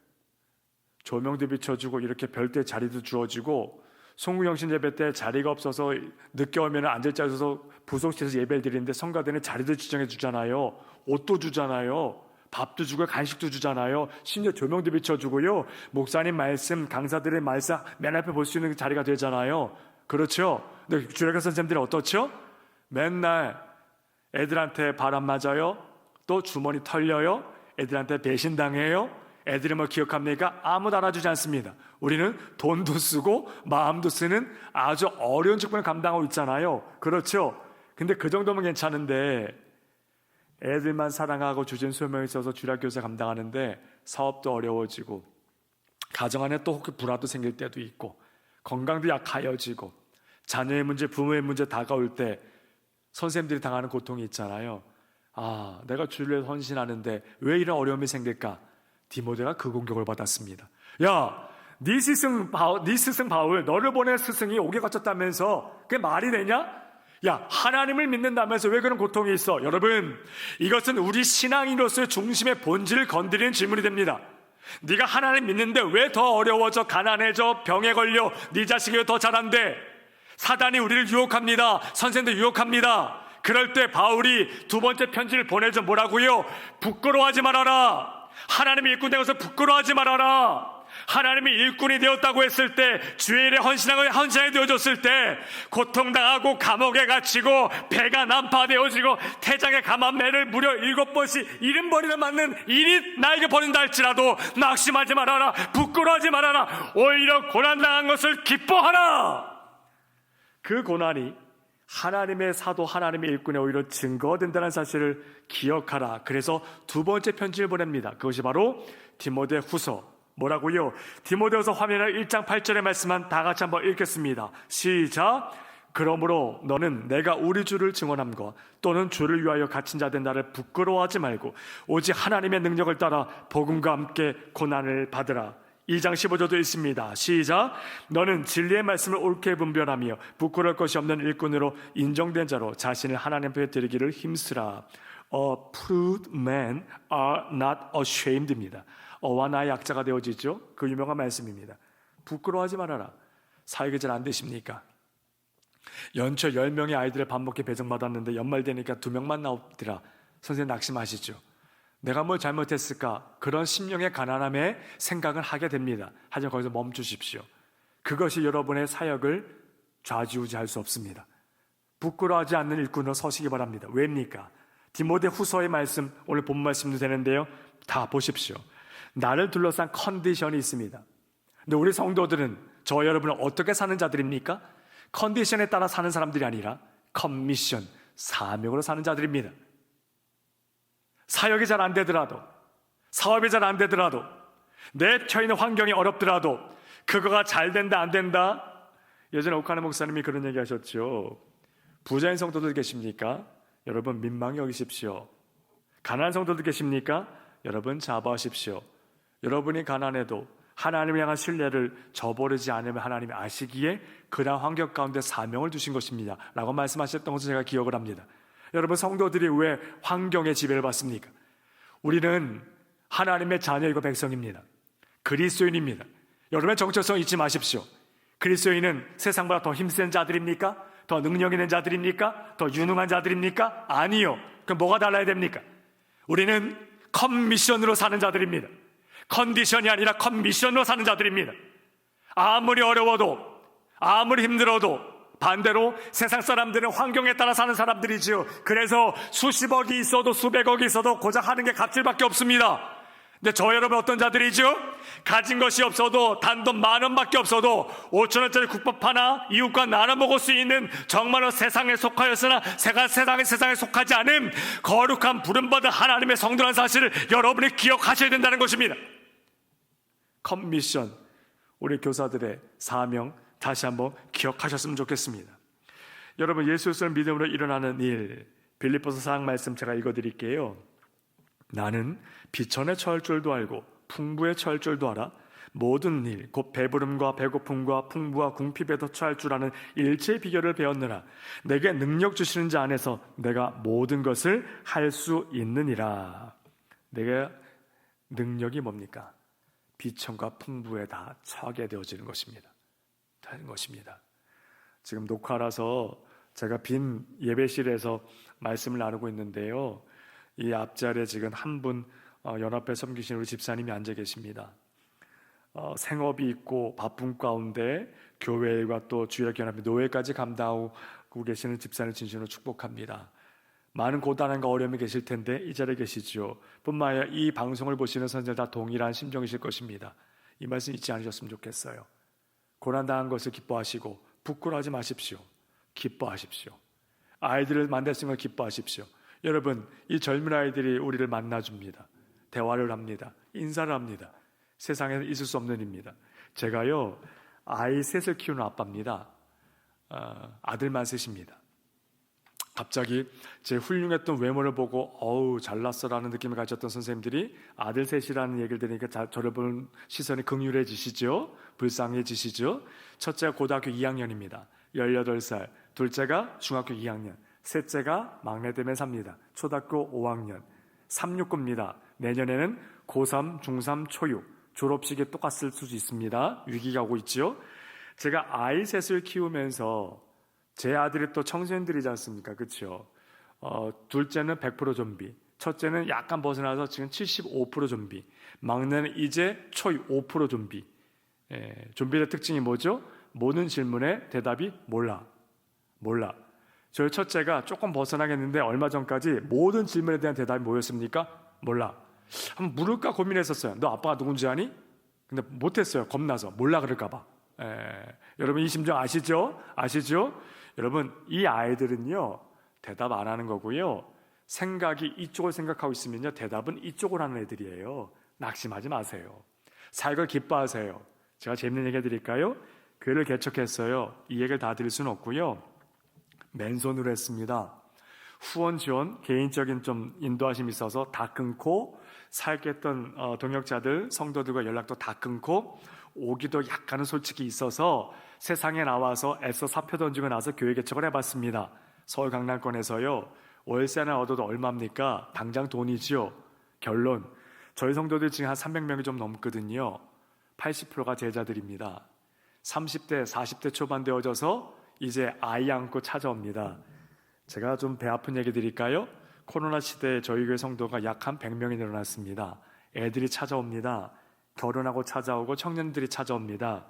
S1: 조명도 비춰주고 이렇게 별도의 자리도 주어지고 송구영신 예배 때 자리가 없어서 늦게 오면 앉을 자리 없어서 부속실에서 예배를 드리는데 성가대는 자리도 지정해 주잖아요. 옷도 주잖아요. 밥도 주고 간식도 주잖아요. 심지어 조명도 비춰주고요. 목사님 말씀, 강사들의 말씀 맨 앞에 볼 수 있는 자리가 되잖아요. 그렇죠? 근데 주일학교 선생님들은 어떻죠? 맨날 애들한테 바람 맞아요. 또 주머니 털려요. 애들한테 배신당해요. 애들이 뭐 기억합니까? 아무도 알아주지 않습니다. 우리는 돈도 쓰고 마음도 쓰는 아주 어려운 직분을 감당하고 있잖아요. 그렇죠? 근데 그 정도면 괜찮은데 애들만 사랑하고 주진 소명이 있어서 주일학교에서 감당하는데 사업도 어려워지고 가정 안에 또 혹시 불화도 생길 때도 있고 건강도 약하여지고 자녀의 문제, 부모의 문제 다가올 때 선생님들이 당하는 고통이 있잖아요. 아, 내가 주를 위해 헌신하는데 왜 이런 어려움이 생길까? 디모데가 그 공격을 받았습니다. 야, 네 스승 바울, 너를 보낸 스승이 옥에 갇혔다면서 그게 말이 되냐? 야, 하나님을 믿는다면서 왜 그런 고통이 있어? 여러분, 이것은 우리 신앙인으로서의 중심의 본질을 건드리는 질문이 됩니다. 네가 하나님 믿는데 왜 더 어려워져, 가난해져, 병에 걸려, 네 자식이 왜 더 잘한대? 사단이 우리를 유혹합니다. 선생도 유혹합니다. 그럴 때 바울이 두 번째 편지를 보내줘. 뭐라고요? 부끄러워하지 말아라. 하나님의 일꾼 되어서 부끄러워하지 말아라. 하나님이 일꾼이 되었다고 했을 때, 주의 일에 헌신하게 되어졌을 때, 고통당하고 감옥에 갇히고 배가 난파되어지고 태장에 감한 매를 무려 7번씩 70번이나 맞는 일이 나에게 벌인다 할지라도 낙심하지 말아라. 부끄러워하지 말아라. 오히려 고난당한 것을 기뻐하라. 그 고난이 하나님의 사도, 하나님의 일꾼의 오히려 증거가 된다는 사실을 기억하라. 그래서 두 번째 편지를 보냅니다. 그것이 바로 디모데 후서. 뭐라고요? 디모데후서 화면에 1장 8절의 말씀만 다 같이 한번 읽겠습니다. 시작. 그러므로 너는 내가 우리 주를 증언함과 또는 주를 위하여 갇힌 자된 나를 부끄러워하지 말고 오직 하나님의 능력을 따라 복음과 함께 고난을 받으라. 2장 15절도 있습니다. 시작. 너는 진리의 말씀을 옳게 분별하며 부끄러울 것이 없는 일꾼으로 인정된 자로 자신을 하나님 앞에 드리기를 힘쓰라. Approved men are not ashamed입니다. 어와 나의 약자가 되어지죠. 그 유명한 말씀입니다. 부끄러워하지 말아라. 사역이 잘 안 되십니까? 연초 10명의 아이들을 밥 먹게 배정받았는데 연말 되니까 2명만 나오더라. 선생님 낙심하시죠? 내가 뭘 잘못했을까? 그런 심령의 가난함에 생각을 하게 됩니다. 하지만 거기서 멈추십시오. 그것이 여러분의 사역을 좌지우지할 수 없습니다. 부끄러워하지 않는 일꾼으로 서시기 바랍니다. 왜입니까? 디모데 후서의 말씀, 오늘 본 말씀도 되는데요. 다 보십시오. 나를 둘러싼 컨디션이 있습니다. 근데 우리 성도들은, 저 여러분은 어떻게 사는 자들입니까? 컨디션에 따라 사는 사람들이 아니라 커미션, 사명으로 사는 자들입니다. 사역이 잘 안 되더라도, 사업이 잘 안 되더라도, 내 처있는 환경이 어렵더라도 그거가 잘 된다 안 된다. 예전에 오카네 목사님이 그런 얘기 하셨죠. 부자인 성도들 계십니까? 여러분 민망히 여기십시오. 가난한 성도들 계십니까? 여러분 자부하십시오. 여러분이 가난해도 하나님을 향한 신뢰를 저버리지 않으면 하나님이 아시기에 그러한 환경 가운데 사명을 주신 것입니다 라고 말씀하셨던 것을 제가 기억을 합니다. 여러분 성도들이 왜 환경의 지배를 받습니까? 우리는 하나님의 자녀이고 백성입니다. 그리스도인입니다. 여러분의 정체성 잊지 마십시오. 그리스도인은 세상보다 더 힘센 자들입니까? 더 능력 있는 자들입니까? 더 유능한 자들입니까? 아니요. 그럼 뭐가 달라야 됩니까? 우리는 컨미션으로 사는 자들입니다. 컨디션이 아니라 컨미션으로 사는 자들입니다. 아무리 어려워도, 아무리 힘들어도, 반대로 세상 사람들은 환경에 따라 사는 사람들이지요. 그래서 수십억이 있어도 수백억이 있어도 고작 하는 게 갑질밖에 없습니다. 근데 저 여러분 어떤 자들이죠? 가진 것이 없어도, 단돈 10,000원밖에 없어도 5,000원짜리 국밥 하나 이웃과 나눠 먹을 수 있는 정말로 세상에 속하였으나 세상에 속하지 않은 거룩한 부름받은 하나님의 성도라는 사실을 여러분이 기억하셔야 된다는 것입니다. 컴미션, 우리 교사들의 사명 다시 한번 기억하셨으면 좋겠습니다. 여러분 예수를 믿음으로 일어나는 일, 빌립보서 4장 말씀 제가 읽어드릴게요. 나는 비천에 처할 줄도 알고 풍부에 처할 줄도 알아 모든 일 곧 배부름과 배고픔과 풍부와 궁핍에도 처할 줄 아는 일체의 비결을 배웠느라 내게 능력 주시는 자 안에서 내가 모든 것을 할 수 있느니라. 내게 능력이 뭡니까? 비천과 풍부에 다 처하게 되어지는 것입니다. 하는 것입니다. 지금 녹화라서 제가 빈 예배실에서 말씀을 나누고 있는데요. 이 앞자리에 지금 한 분 연합회 섬기신 우리 집사님이 앉아 계십니다. 생업이 있고 바쁜 가운데 교회와 또 주일학교연합회 노예까지 감당하고 계시는 집사님 진심으로 축복합니다. 많은 고단함과 어려움이 계실 텐데 이 자리에 계시죠. 뿐만 아니라 이 방송을 보시는 선생님들 다 동일한 심정이실 것입니다. 이 말씀 잊지 않으셨으면 좋겠어요. 고난당한 것을 기뻐하시고 부끄러워하지 마십시오. 기뻐하십시오. 아이들을 만났으면 기뻐하십시오. 여러분 이 젊은 아이들이 우리를 만나줍니다. 대화를 합니다. 인사를 합니다. 세상에는 있을 수 없는 일입니다. 제가요 아이 셋을 키우는 아빠입니다. 아들만 셋입니다. 갑자기 제 훌륭했던 외모를 보고 어우 잘났어라는 느낌을 가졌던 선생님들이 아들 셋이라는 얘기를 들으니까 저를 보는 시선이 긍휼해지시죠. 불쌍해지시죠. 첫째가 고등학교 2학년입니다. 18살, 둘째가 중학교 2학년, 셋째가 막내 때문에 삽니다. 초등학교 5학년, 369입니다. 내년에는 고3, 중3, 초6 졸업식이 똑같을 수도 있습니다. 위기가 오고 있죠. 제가 아이 셋을 키우면서 제 아들이 또 청소년들이지 않습니까? 그렇죠? 둘째는 100% 좀비, 첫째는 약간 벗어나서 지금 75% 좀비, 막내는 이제 초이 5% 좀비. 좀비의 특징이 뭐죠? 모든 질문에 대답이 몰라. 저희 첫째가 조금 벗어나겠는데 얼마 전까지 모든 질문에 대한 대답이 뭐였습니까? 몰라. 한번 물을까 고민했었어요. 너 아빠가 누군지 아니? 근데 못했어요. 겁나서. 몰라 그럴까봐. 여러분 이 심정 아시죠? 여러분 이 아이들은요 대답 안 하는 거고요, 생각이 이쪽을 생각하고 있으면요 대답은 이쪽을 하는 애들이에요. 낙심하지 마세요. 사역을 기뻐하세요. 제가 재밌는 얘기 해드릴까요? 교회를 개척했어요. 이 얘기를 다 드릴 수는 없고요, 맨손으로 했습니다. 후원 지원, 개인적인 좀 인도하심이 있어서 다 끊고, 사역했던 동역자들, 성도들과 연락도 다 끊고, 오기도 약간은 솔직히 있어서 세상에 나와서 애써 사표 던지고 나서 교회 개척을 해봤습니다. 서울 강남권에서요. 월세 하나 얻어도 얼마입니까? 당장 돈이지요. 결론, 저희 성도들 지금 한 300명이 좀 넘거든요. 80%가 제자들입니다. 30대, 40대 초반 되어져서 이제 아이 안고 찾아옵니다. 제가 좀 배 아픈 얘기 드릴까요? 코로나 시대에 저희 교회 성도가 약 한 100명이 늘어났습니다. 애들이 찾아옵니다. 결혼하고 찾아오고 청년들이 찾아옵니다.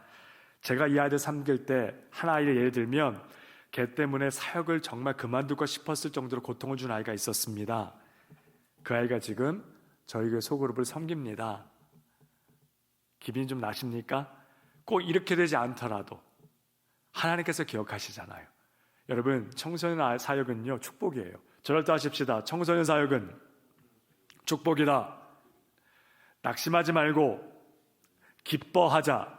S1: 제가 이 아이들 섬길 때 한 아이를 예를 들면 걔 때문에 사역을 정말 그만둘까 싶었을 정도로 고통을 준 아이가 있었습니다. 그 아이가 지금 저희 교회 소그룹을 섬깁니다. 기분이 좀 나십니까? 꼭 이렇게 되지 않더라도 하나님께서 기억하시잖아요. 여러분 청소년 사역은요 축복이에요. 저럴 때 하십시다. 청소년 사역은 축복이다. 낙심하지 말고 기뻐하자.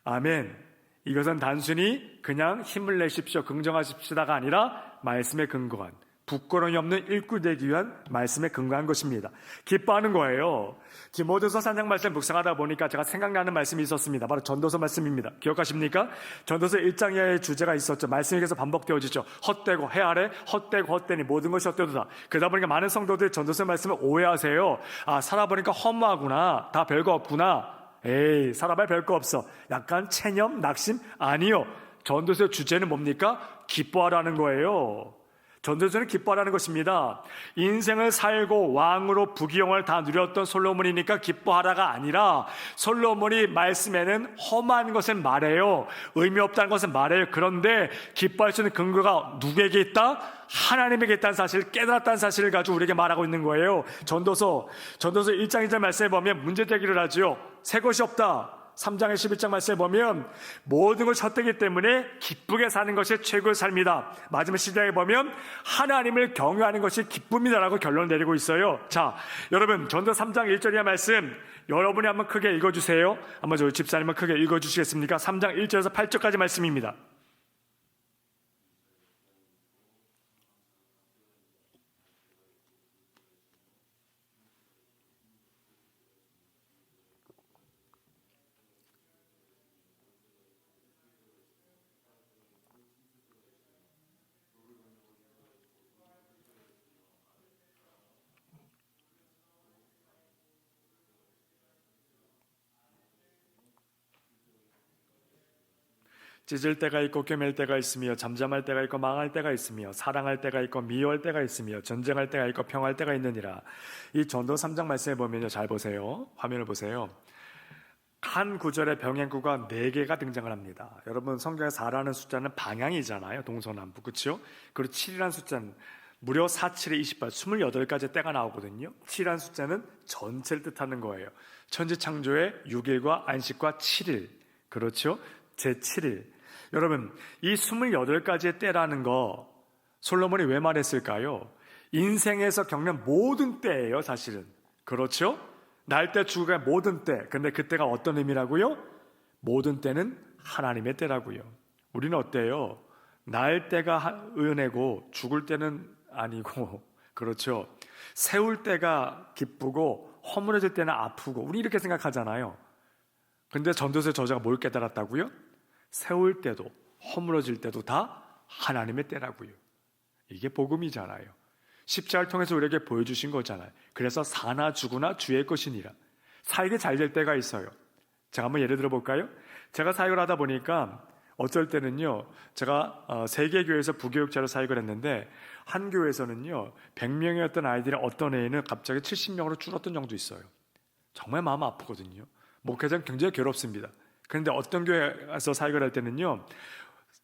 S1: 아멘. 이것은 단순히 그냥 힘을 내십시오, 긍정하십시다가 아니라 말씀에 근거한, 부끄러움이 없는 일꾼 되기 위한 말씀에 근거한 것입니다. 기뻐하는 거예요. 디모데서 3장 말씀 묵상하다 보니까 제가 생각나는 말씀이 있었습니다. 바로 전도서 말씀입니다. 기억하십니까? 전도서 1장의 주제가 있었죠. 말씀이 계속 반복되어지죠. 헛되고 해 아래 헛되고 헛되니 모든 것이 헛되도다. 그러다 보니까 많은 성도들이 전도서 말씀을 오해하세요. 아, 살아보니까 허무하구나, 다 별거 없구나, 에이 살아봐야 별거 없어, 약간 체념, 낙심? 아니요. 전도서의 주제는 뭡니까? 기뻐하라는 거예요. 전도서는 기뻐하라는 것입니다. 인생을 살고 왕으로 부귀영화를 다 누렸던 솔로몬이니까 기뻐하라가 아니라, 솔로몬이 말씀에는 험한 것을 말해요. 의미 없다는 것을 말해요. 그런데 기뻐할 수 있는 근거가 누구에게 있다? 하나님에게 있다는 사실을 깨달았다는 사실을 가지고 우리에게 말하고 있는 거예요. 전도서 1장 2절 말씀에 보면 문제 제기를 하죠. 새 것이 없다. 3장의 11장 말씀에 보면 모든 것이 헛되기 때문에 기쁘게 사는 것이 최고의 삶이다. 마지막 시장에 보면 하나님을 경외하는 것이 기쁨이다라고 결론을 내리고 있어요. 자, 여러분 전도 3장 1절의 말씀 여러분이 한번 크게 읽어주세요. 한번 저희 집사님은 크게 읽어주시겠습니까? 3장 1절에서 8절까지 말씀입니다. 찢을 때가 있고 꿰맬 때가 있으며 잠잠할 때가 있고 망할 때가 있으며 사랑할 때가 있고 미워할 때가 있으며 전쟁할 때가 있고 평화할 때가 있느니라. 이 전도 3장 말씀에 보면요, 잘 보세요. 화면을 보세요. 한 구절의 병행구가 4개가 등장을 합니다. 여러분 성경에 4라는 숫자는 방향이잖아요. 동서남북, 그렇죠? 그리고 7이라는 숫자는 무려 4, 7에 28, 28가지 때가 나오거든요. 7이라는 숫자는 전체를 뜻하는 거예요. 천지창조의 6일과 안식과 7일, 그렇죠? 제7일. 여러분 이 28가지의 때라는 거 솔로몬이 왜 말했을까요? 인생에서 겪는 모든 때예요, 사실은. 그렇죠? 날 때 죽을 모든 때. 근데 그때가 어떤 의미라고요? 모든 때는 하나님의 때라고요. 우리는 어때요? 날 때가 은혜고 죽을 때는 아니고, 그렇죠? 세울 때가 기쁘고 허물어질 때는 아프고, 우리 이렇게 생각하잖아요. 근데 전도서의 저자가 뭘 깨달았다고요? 세울 때도 허물어질 때도 다 하나님의 때라고요. 이게 복음이잖아요. 십자가를 통해서 우리에게 보여주신 거잖아요. 그래서 사나 죽으나 주의 것이니라. 사역이 잘 될 때가 있어요. 제가 한번 예를 들어 볼까요? 제가 사역을 하다 보니까 어쩔 때는요, 제가 3개 교회에서 부교육자로 사역을 했는데 한 교회에서는요 100명이었던 아이들이 어떤 애는 갑자기 70명으로 줄었던 정도 있어요. 정말 마음 아프거든요. 목회자는 굉장히 괴롭습니다. 그런데 어떤 교회에서 사역을 할 때는요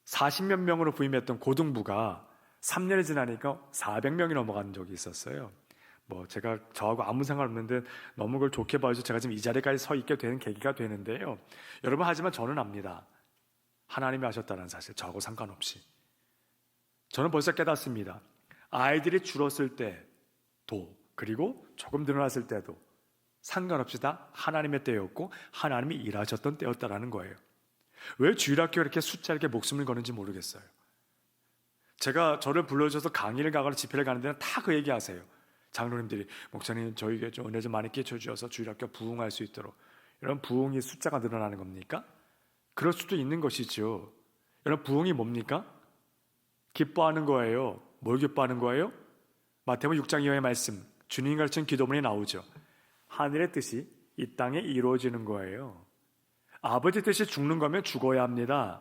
S1: 40몇 명으로 부임했던 고등부가 3년이 지나니까 400명이 넘어가는 적이 있었어요. 제가 저하고 아무 상관없는데 너무 그걸 좋게 봐서 제가 지금 이 자리까지 서 있게 되는 계기가 되는데요. 여러분, 하지만 저는 압니다. 하나님이 하셨다는 사실, 저하고 상관없이. 저는 벌써 깨닫습니다. 아이들이 줄었을 때도, 그리고 조금 늘어났을 때도 상관없이 다 하나님의 때였고 하나님이 일하셨던 때였다라는 거예요. 왜 주일학교에 이렇게 숫자에 목숨을 거는지 모르겠어요. 제가 저를 불러주셔서 강의를 가거나 집회를 가는 데는 다 그 얘기 하세요. 장로님들이, 목사님 저에게 좀 은혜 좀 많이 끼쳐주셔서 주일학교 부흥할 수 있도록. 여러분, 부흥이 숫자가 늘어나는 겁니까? 그럴 수도 있는 것이죠. 여러분, 부흥이 뭡니까? 기뻐하는 거예요. 뭘 기뻐하는 거예요? 마태복음 6장 이하의 말씀, 주님이 가르친 기도문이 나오죠. 하늘의 뜻이 이 땅에 이루어지는 거예요. 아버지 뜻이 죽는 거면 죽어야 합니다.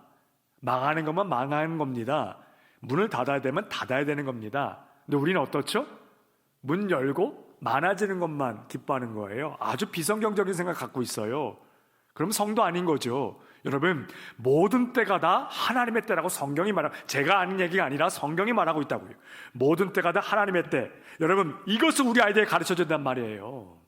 S1: 망하는 거면 망하는 겁니다. 문을 닫아야 되면 닫아야 되는 겁니다. 근데 우리는 어떻죠? 문 열고 많아지는 것만 기뻐하는 거예요. 아주 비성경적인 생각 갖고 있어요. 그럼 성도 아닌 거죠. 여러분, 모든 때가 다 하나님의 때라고 성경이 말하고, 제가 아는 얘기가 아니라 성경이 말하고 있다고요. 모든 때가 다 하나님의 때. 여러분, 이것을 우리 아이들에게 가르쳐준단 말이에요.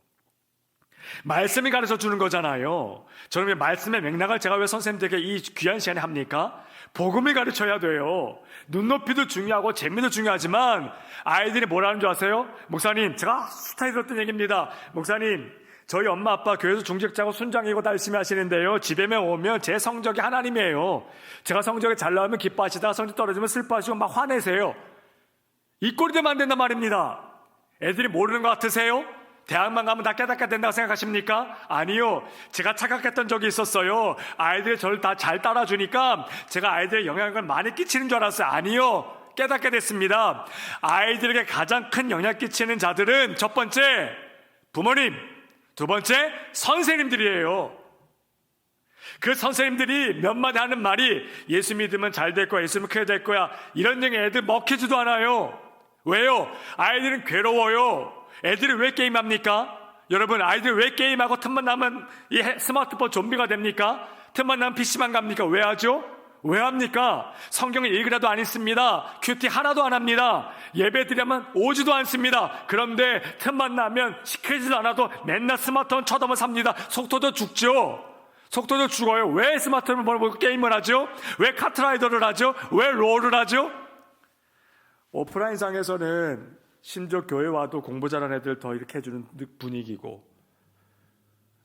S1: 말씀이 가르쳐 주는 거잖아요. 저는 왜 말씀의 맥락을 제가 왜 선생님들에게 이 귀한 시간에 합니까? 복음을 가르쳐야 돼요. 눈높이도 중요하고 재미도 중요하지만 아이들이 뭐라는 줄 아세요? 목사님, 제가 수타에 들었던 얘기입니다. 목사님, 저희 엄마 아빠 교회에서 중직자고 순장이고 다 열심히 하시는데요, 집에만 오면 제 성적이 하나님이에요. 제가 성적이 잘 나오면 기뻐하시다가 성적 떨어지면 슬퍼하시고 막 화내세요. 이 꼴이 되면 안 된단 말입니다. 애들이 모르는 것 같으세요? 대학만 가면 다 깨닫게 된다고 생각하십니까? 아니요. 제가 착각했던 적이 있었어요. 아이들이 저를 다 잘 따라주니까 제가 아이들의 영향을 많이 끼치는 줄 알았어요. 아니요. 깨닫게 됐습니다. 아이들에게 가장 큰 영향 끼치는 자들은 첫 번째, 부모님. 두 번째, 선생님들이에요. 그 선생님들이 몇 마디 하는 말이 예수 믿으면 잘 될 거야, 예수 믿으면 크게 될 거야, 이런 얘기 애들 먹히지도 않아요. 왜요? 아이들은 괴로워요. 애들이 왜 게임합니까? 여러분, 아이들이 왜 게임하고 틈만 나면 이 스마트폰 좀비가 됩니까? 틈만 나면 PC방 갑니까? 왜 하죠? 왜 합니까? 성경을 읽으라도 안 읽습니다. 큐티 하나도 안 합니다. 예배 드리면 오지도 않습니다. 그런데 틈만 나면 시키지도 않아도 맨날 스마트폰 쳐다만 삽니다. 속도도 죽죠. 속도도 죽어요. 왜 스마트폰을 보고 게임을 하죠? 왜 카트라이더를 하죠? 왜 롤을 하죠? 오프라인상에서는 심지어 교회 와도 공부 잘하는 애들 더 이렇게 해주는 분위기고,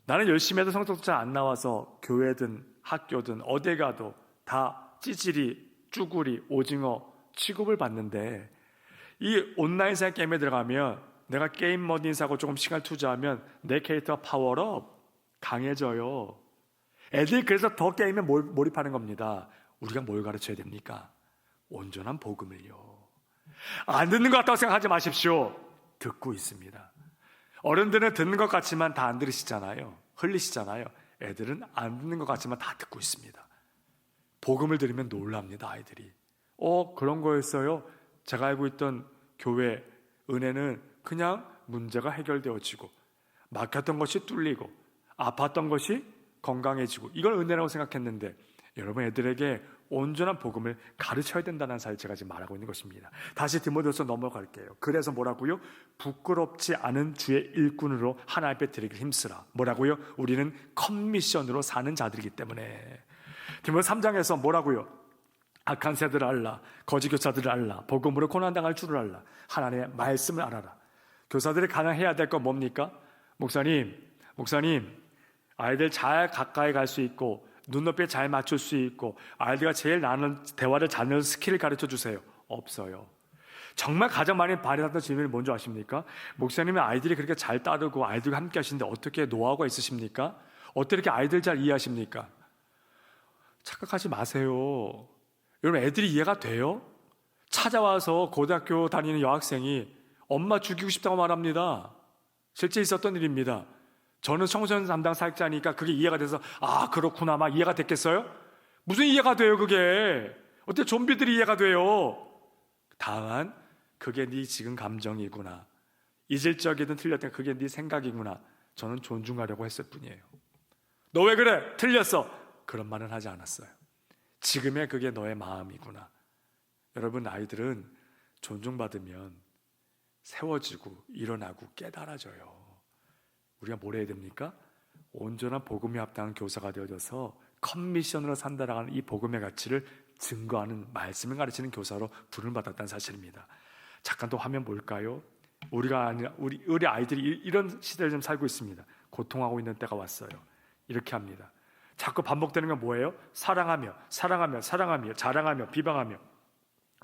S1: 나는 열심히 해도 성적도 잘 안 나와서 교회든 학교든 어디 가도 다 찌질이, 쭈구리, 오징어 취급을 받는데, 이 온라인상 게임에 들어가면 내가 게임 머신 사고 조금 시간을 투자하면 내 캐릭터가 파워업, 강해져요. 애들이 그래서 더 게임에 몰입하는 겁니다. 우리가 뭘 가르쳐야 됩니까? 온전한 복음을요. 안 듣는 것 같다고 생각하지 마십시오. 듣고 있습니다. 어른들은 듣는 것 같지만 다 안 들으시잖아요. 흘리시잖아요. 애들은 안 듣는 것 같지만 다 듣고 있습니다. 복음을 들으면 놀랍니다, 아이들이. 그런 거였어요. 제가 알고 있던 교회 은혜는 그냥 문제가 해결되어지고, 막혔던 것이 뚫리고, 아팠던 것이 건강해지고, 이걸 은혜라고 생각했는데, 여러분, 애들에게 온전한 복음을 가르쳐야 된다는 사실, 제가 지금 말하고 있는 것입니다. 다시 디모데후서 넘어갈게요. 그래서 뭐라고요? 부끄럽지 않은 주의 일꾼으로 하나님 앞에 드리길 힘쓰라. 뭐라고요? 우리는 커미션으로 사는 자들이기 때문에. 디모데 3장에서 뭐라고요? 악한 새들을 알라, 거짓 교사들을 알라, 복음으로 고난당할 줄을 알라, 하나님의 말씀을 알아라. 교사들이 가장 해야 될 건 뭡니까? 목사님, 아이들 잘 가까이 갈 수 있고 눈높이에 잘 맞출 수 있고 아이들과 제일 나는 대화를 잘 나누는 스킬을 가르쳐 주세요. 없어요. 정말 가장 많이 발휘하던 질문이 뭔지 아십니까? 목사님이 아이들이 그렇게 잘 따르고 아이들과 함께 하시는데 어떻게 노하우가 있으십니까? 어떻게 이렇게 아이들 잘 이해하십니까? 착각하지 마세요. 여러분, 애들이 이해가 돼요? 찾아와서 고등학교 다니는 여학생이 엄마 죽이고 싶다고 말합니다. 실제 있었던 일입니다. 저는 청소년 담당 사역자니까 그게 이해가 돼서 아 그렇구나 막 이해가 됐겠어요? 무슨 이해가 돼요 그게? 어떻게 좀비들이 이해가 돼요? 다만 그게 네 지금 감정이구나. 잊을 적이든 틀렸든 그게 네 생각이구나. 저는 존중하려고 했을 뿐이에요. 너 왜 그래? 틀렸어. 그런 말은 하지 않았어요. 지금의 그게 너의 마음이구나. 여러분, 아이들은 존중받으면 세워지고 일어나고 깨달아져요. 우리가 뭘 해야 됩니까? 온전한 복음에 합당한 교사가 되어져서 커미션으로 산다라는 이 복음의 가치를 증거하는, 말씀을 가르치는 교사로 부름을 받았다는 사실입니다. 잠깐 또 화면 볼까요? 우리가 아니라 우리 아이들이 이런 시대를 좀 살고 있습니다. 고통하고 있는 때가 왔어요. 이렇게 합니다. 자꾸 반복되는 건 뭐예요? 사랑하며 자랑하며 비방하며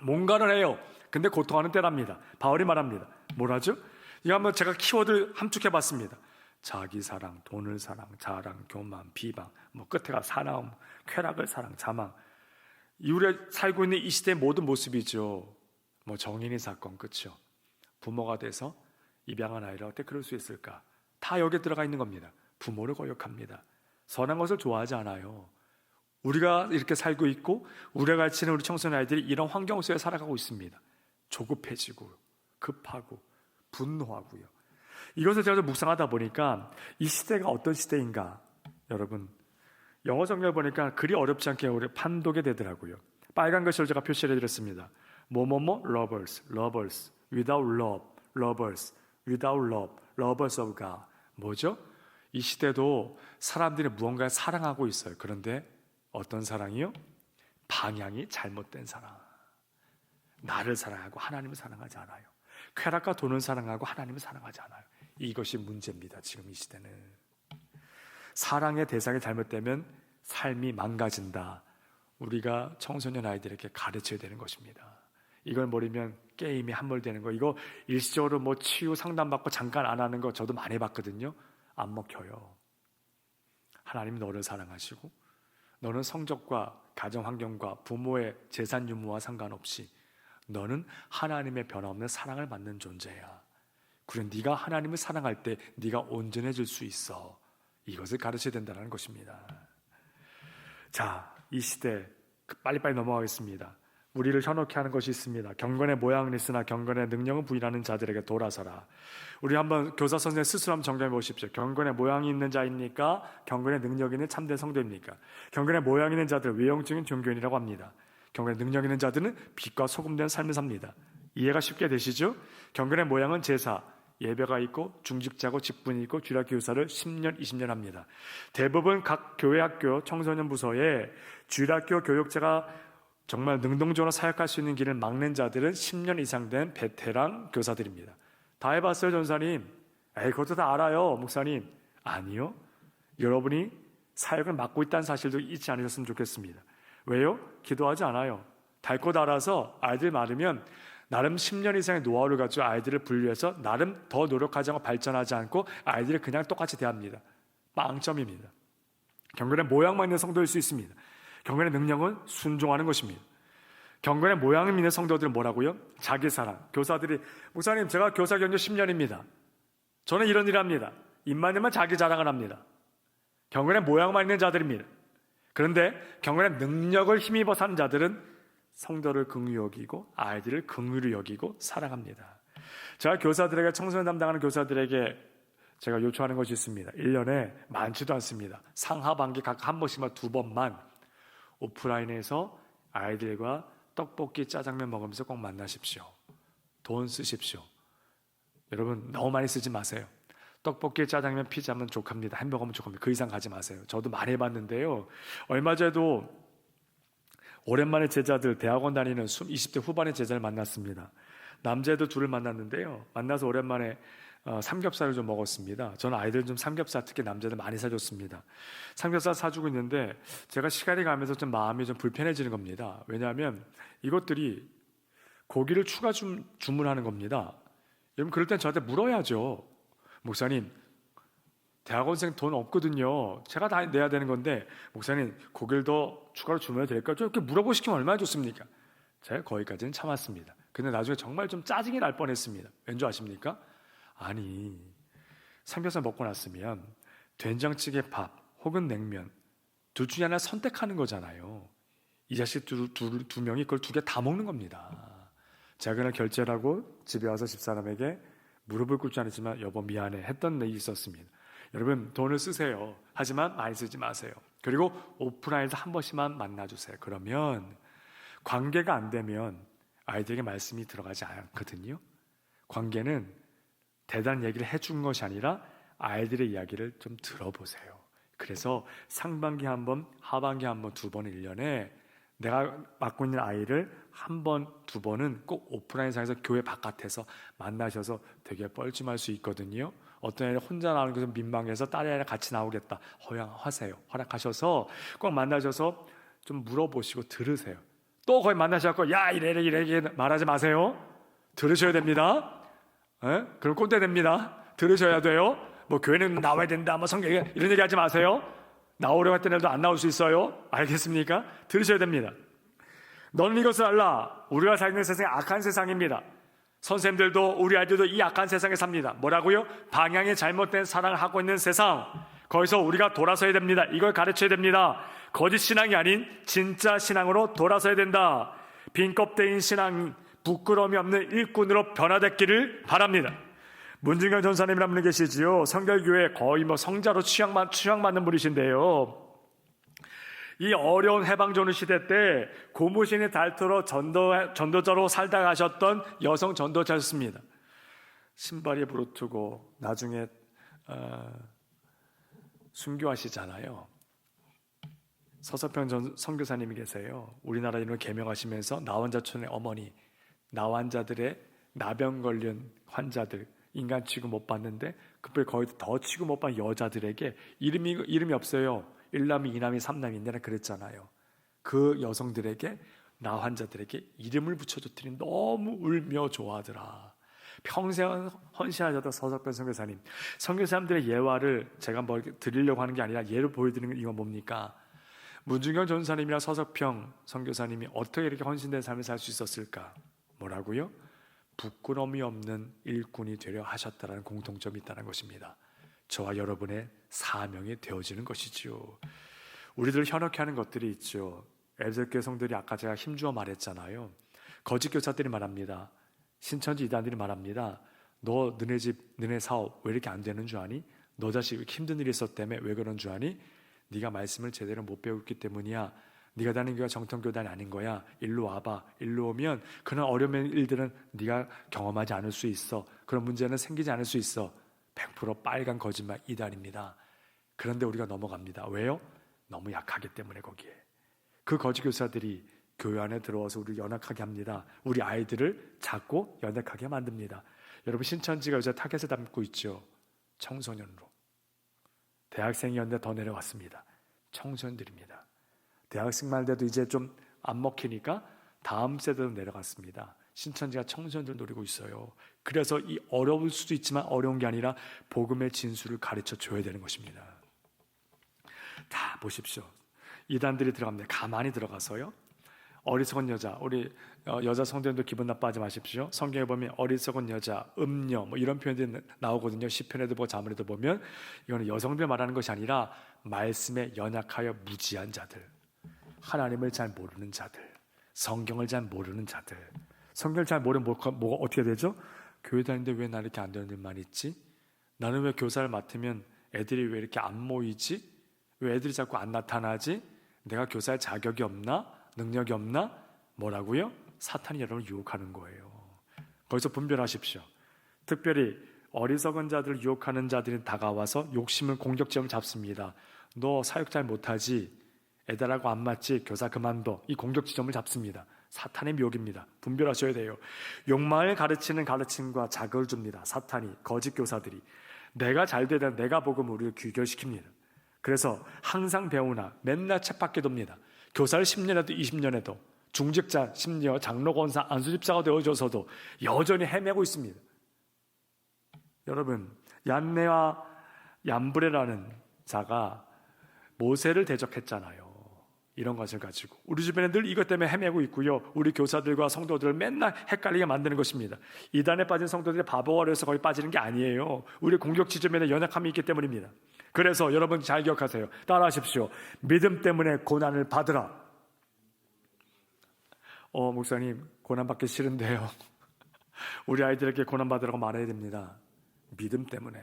S1: 뭔가를 해요. 근데 고통하는 때랍니다. 바울이 말합니다. 뭐라죠? 이거 한번 제가 키워드 함축해 봤습니다. 자기 사랑, 돈을 사랑, 자랑, 교만, 비방, 끝에가 사나움, 쾌락을 사랑, 자망. 우리가 살고 있는 이 시대의 모든 모습이죠. 정인이 사건, 그렇죠? 부모가 돼서 입양한 아이를 어떻게 그럴 수 있을까? 다 여기에 들어가 있는 겁니다. 부모를 거역합니다. 선한 것을 좋아하지 않아요. 우리가 이렇게 살고 있고 우리가 가르치는 우리 청소년 아이들이 이런 환경 속에 살아가고 있습니다. 조급해지고 급하고 분노하고요. 이것을 제가 좀 묵상하다 보니까 이 시대가 어떤 시대인가, 여러분 영어 성경을 보니까 그리 어렵지 않게 우리 판독이 되더라고요. 빨간 글씨로 제가 표시를 해드렸습니다. lovers, without love, lovers, without love, lovers of God. 뭐죠? 이 시대도 사람들이 무언가를 사랑하고 있어요. 그런데 어떤 사랑이요? 방향이 잘못된 사랑. 나를 사랑하고 하나님을 사랑하지 않아요. 쾌락과 돈을 사랑하고 하나님을 사랑하지 않아요. 이것이 문제입니다. 지금 이 시대는. 사랑의 대상이 잘못되면 삶이 망가진다. 우리가 청소년 아이들에게 가르쳐야 되는 것입니다. 이걸 모르면 게임이 함몰되는 거, 이거 일시적으로 치유 상담받고 잠깐 안 하는 거 저도 많이 봤거든요. 안 먹혀요. 하나님이 너를 사랑하시고 너는 성적과 가정 환경과 부모의 재산 유무와 상관없이 너는 하나님의 변함없는 사랑을 받는 존재야. 그래, 네가 하나님을 사랑할 때 네가 온전해질 수 있어. 이것을 가르쳐야 된다는 것입니다. 자, 이 시대 빨리빨리 넘어가겠습니다. 우리를 현혹해 하는 것이 있습니다. 경건의 모양은 있으나 경건의 능력은 부인하는 자들에게 돌아서라. 우리 한번 교사 선생님 스스로 한번 정정해 보십시오. 경건의 모양이 있는 자입니까? 경건의 능력이 있는 참된 성도입니까? 경건의 모양이 있는 자들을 외형적인 종교인이라고 합니다. 경건의 능력 있는 자들은 빛과 소금된 삶을 삽니다. 이해가 쉽게 되시죠? 경건의 모양은 제사, 예배가 있고 중직자고 직분이 있고 주일학교 교사를 10년, 20년 합니다. 대부분 각 교회 학교 청소년 부서에 주일학교 교육자가 정말 능동적으로 사역할 수 있는 길을 막는 자들은 10년 이상 된 베테랑 교사들입니다. 다 해봤어요, 전사님? 에이, 그것도 다 알아요, 목사님. 아니요. 여러분이 사역을 맡고 있다는 사실도 잊지 않으셨으면 좋겠습니다. 왜요? 기도하지 않아요. 달 것 알아서 아이들 많으면 나름 10년 이상의 노하우를 가지고 아이들을 분류해서 나름 더 노력하지 않고 발전하지 않고 아이들을 그냥 똑같이 대합니다. 빵점입니다. 경건의 모양만 있는 성도일 수 있습니다. 경건의 능력은 순종하는 것입니다. 경건의 모양을 믿는 성도들은 뭐라고요? 자기 사랑. 교사들이 목사님 제가 교사 경력 10년입니다. 저는 이런 일을 합니다. 입만 열면 자기 자랑을 합니다. 경건의 모양만 있는 자들입니다. 그런데 경건의 능력을 힘입어 사는 자들은 성도를 긍휼히 여기고 아이들을 긍휼히 여기고 사랑합니다. 제가 교사들에게 청소년 담당하는 교사들에게 제가 요청하는 것이 있습니다. 1년에 많지도 않습니다. 상하반기 각 한 번씩만 2번만 오프라인에서 아이들과 떡볶이 짜장면 먹으면서 꼭 만나십시오. 돈 쓰십시오. 여러분 너무 많이 쓰지 마세요. 떡볶이, 짜장면, 피자면 족합니다. 햄버거면 족합니다. 그 이상 가지 마세요. 저도 많이 해봤는데요. 얼마 전에도 오랜만에 제자들, 대학원 다니는 20대 후반의 제자를 만났습니다. 남자애도 둘을 만났는데요. 만나서 오랜만에 삼겹살을 좀 먹었습니다. 저는 아이들 좀 삼겹살, 특히 남자들 많이 사줬습니다. 삼겹살 사주고 있는데 제가 시간이 가면서 좀 마음이 좀 불편해지는 겁니다. 왜냐하면 이것들이 고기를 추가 주문하는 겁니다. 여러분 그럴 땐 저한테 물어야죠. 목사님 대학원생 돈 없거든요. 제가 다 내야 되는 건데 목사님 고기를 더 추가로 주문해도 될까요? 좀 이렇게 물어보시면 얼마나 좋습니까? 제가 거기까지는 참았습니다. 근데 나중에 정말 좀 짜증이 날 뻔했습니다. 왠지 아십니까? 아니, 삼겹살 먹고 났으면 된장찌개 밥 혹은 냉면 둘 중에 하나 선택하는 거잖아요. 이 자식 두 명이 그걸 두 개 다 먹는 겁니다. 제가 그날 결제를 하고 집에 와서 집사람에게 무릎을 꿇지 않았지만 여보 미안해 했던 일이 있었습니다. 여러분 돈을 쓰세요. 하지만 많이 쓰지 마세요. 그리고 오프라인에서 한 번씩만 만나주세요. 그러면 관계가 안 되면 아이들에게 말씀이 들어가지 않거든요. 관계는 대단한 얘기를 해준 것이 아니라 아이들의 이야기를 좀 들어보세요. 그래서 상반기 한 번, 하반기 한 번, 두 번을 1년에 내가 맡고 있는 아이를 한 번, 두 번은 꼭 오프라인상에서 교회 바깥에서 만나셔서 되게 뻘쭘할 수 있거든요. 어떤 애는 혼자 나오는 것은 민망해서 딸이 아이랑 같이 나오겠다. 허락하세요. 허락하셔서 꼭 만나셔서 좀 물어보시고 들으세요. 또 거기 만나셔서 야 이래 말하지 마세요. 들으셔야 됩니다. 그럼 꼰대 됩니다. 들으셔야 돼요. 뭐 교회는 나와야 된다, 뭐 성경 이런 얘기 하지 마세요. 나오려고 했던 애도 안 나올 수 있어요. 알겠습니까? 들으셔야 됩니다. 너는 이것을 알라. 우리가 살고 있는 세상이 악한 세상입니다. 선생님들도 우리 아이들도 이 악한 세상에 삽니다. 뭐라고요? 방향이 잘못된 사랑을 하고 있는 세상. 거기서 우리가 돌아서야 됩니다. 이걸 가르쳐야 됩니다. 거짓 신앙이 아닌 진짜 신앙으로 돌아서야 된다. 빈 껍데기인 신앙, 부끄러움이 없는 일꾼으로 변화됐기를 바랍니다. 문중현 전사님이라는 분이 계시지요. 성결교회 거의 뭐 성자로 취향받는 분이신데요. 이 어려운 해방전후 시대 때 고무신이 닳도록 전도자로 살다 가셨던 여성 전도자였습니다. 신발이 부르트고 나중에 순교하시잖아요. 서석평 선교사님이 계세요. 우리나라 이름을 개명하시면서 나환자촌의 어머니, 나환자들의 나병 걸린 환자들, 인간 취급 못 받는데 그걸 거의 더 취급 못 받는 여자들에게 이름이 없어요. 1남이, 2남이, 3남이 옛날에 그랬잖아요. 그 여성들에게, 나 환자들에게 이름을 붙여줬더니 너무 울며 좋아하더라. 평생 헌신하셨던 서석변 선교사님. 선교사님들의 예화를 제가 뭐 드리려고 하는 게 아니라 예를 보여드리는 이건 뭡니까? 문중경 전사님이랑 서석평 선교사님이 어떻게 이렇게 헌신된 삶을 살 수 있었을까? 뭐라고요? 부끄러움이 없는 일꾼이 되려 하셨다는 공통점이 있다는 것입니다. 저와 여러분의 사명이 되어지는 것이지요. 우리들 현혹해 하는 것들이 있죠. 에베소교회 성들이 아까 제가 힘주어 말했잖아요. 거짓 교사들이 말합니다. 신천지 이단들이 말합니다. 너 너네 집 너네 사업 왜 이렇게 안 되는 줄 아니? 너 자식 힘든 일이 있었다며 왜 그런 줄 아니? 네가 말씀을 제대로 못 배웠기 때문이야. 네가 다니는 교회가 정통교단이 아닌 거야. 일로 와봐. 일로 오면 그런 어려운 일들은 네가 경험하지 않을 수 있어. 그런 문제는 생기지 않을 수 있어. 100% 빨간 거짓말 이단입니다. 그런데 우리가 넘어갑니다. 왜요? 너무 약하기 때문에 거기에. 그 거짓 교사들이 교회 안에 들어와서 우리를 연약하게 합니다. 우리 아이들을 작고 연약하게 만듭니다. 여러분 신천지가 요새 타겟을 담고 있죠. 청소년으로. 대학생이었는데 더 내려왔습니다. 청소년들입니다. 대학생만 돼도 이제 좀 안 먹히니까 다음 세대로 내려갔습니다. 신천지가 청소년들 노리고 있어요. 그래서 이 어려울 수도 있지만 어려운 게 아니라 복음의 진수를 가르쳐 줘야 되는 것입니다. 다 보십시오. 이단들이 들어갑니다. 가만히 들어가서요. 어리석은 여자, 우리 여자 성도님도 기분 나빠하지 마십시오. 성경에 보면 어리석은 여자, 음녀 뭐 이런 표현들이 나오거든요. 시편에도 보고 자문에도 보면 이거는 여성들 말하는 것이 아니라 말씀에 연약하여 무지한 자들, 하나님을 잘 모르는 자들, 성경을 잘 모르는 자들. 성경을 잘 모르면 뭐가 어떻게 되죠? 교회 다니는데 왜 나 이렇게 안 되는 일만 있지? 나는 왜 교사를 맡으면 애들이 왜 이렇게 안 모이지? 왜 애들이 자꾸 안 나타나지? 내가 교사할 자격이 없나? 능력이 없나? 뭐라고요? 사탄이 여러분을 유혹하는 거예요. 거기서 분별하십시오. 특별히 어리석은 자들을 유혹하는 자들이 다가와서 욕심을 공격점을 잡습니다. 너 사역 잘 못하지? 애들하고 안 맞지? 교사 그만둬. 이 공격 지점을 잡습니다. 사탄의 미혹입니다. 분별하셔야 돼요. 욕망을 가르치는 가르침과 자극을 줍니다. 사탄이, 거짓 교사들이. 내가 잘 되든 내가 복음을 우리를 귀결시킵니다. 그래서 항상 배우나 맨날 책 받게 됩니다. 교사를 10년에도 20년에도 중직자, 심지어 장로, 권사, 안수집사가 되어줘서도 여전히 헤매고 있습니다. 여러분, 얀네와 얀브레라는 자가 모세를 대적했잖아요. 이런 것을 가지고 우리 주변에 늘 이것 때문에 헤매고 있고요. 우리 교사들과 성도들을 맨날 헷갈리게 만드는 것입니다. 이단에 빠진 성도들이 바보가 되어서 거기 빠지는 게 아니에요. 우리 공격 지점에 연약함이 있기 때문입니다. 그래서 여러분 잘 기억하세요. 따라하십시오. 믿음 때문에 고난을 받으라. 목사님 고난받기 싫은데요. 우리 아이들에게 고난받으라고 말해야 됩니다. 믿음 때문에.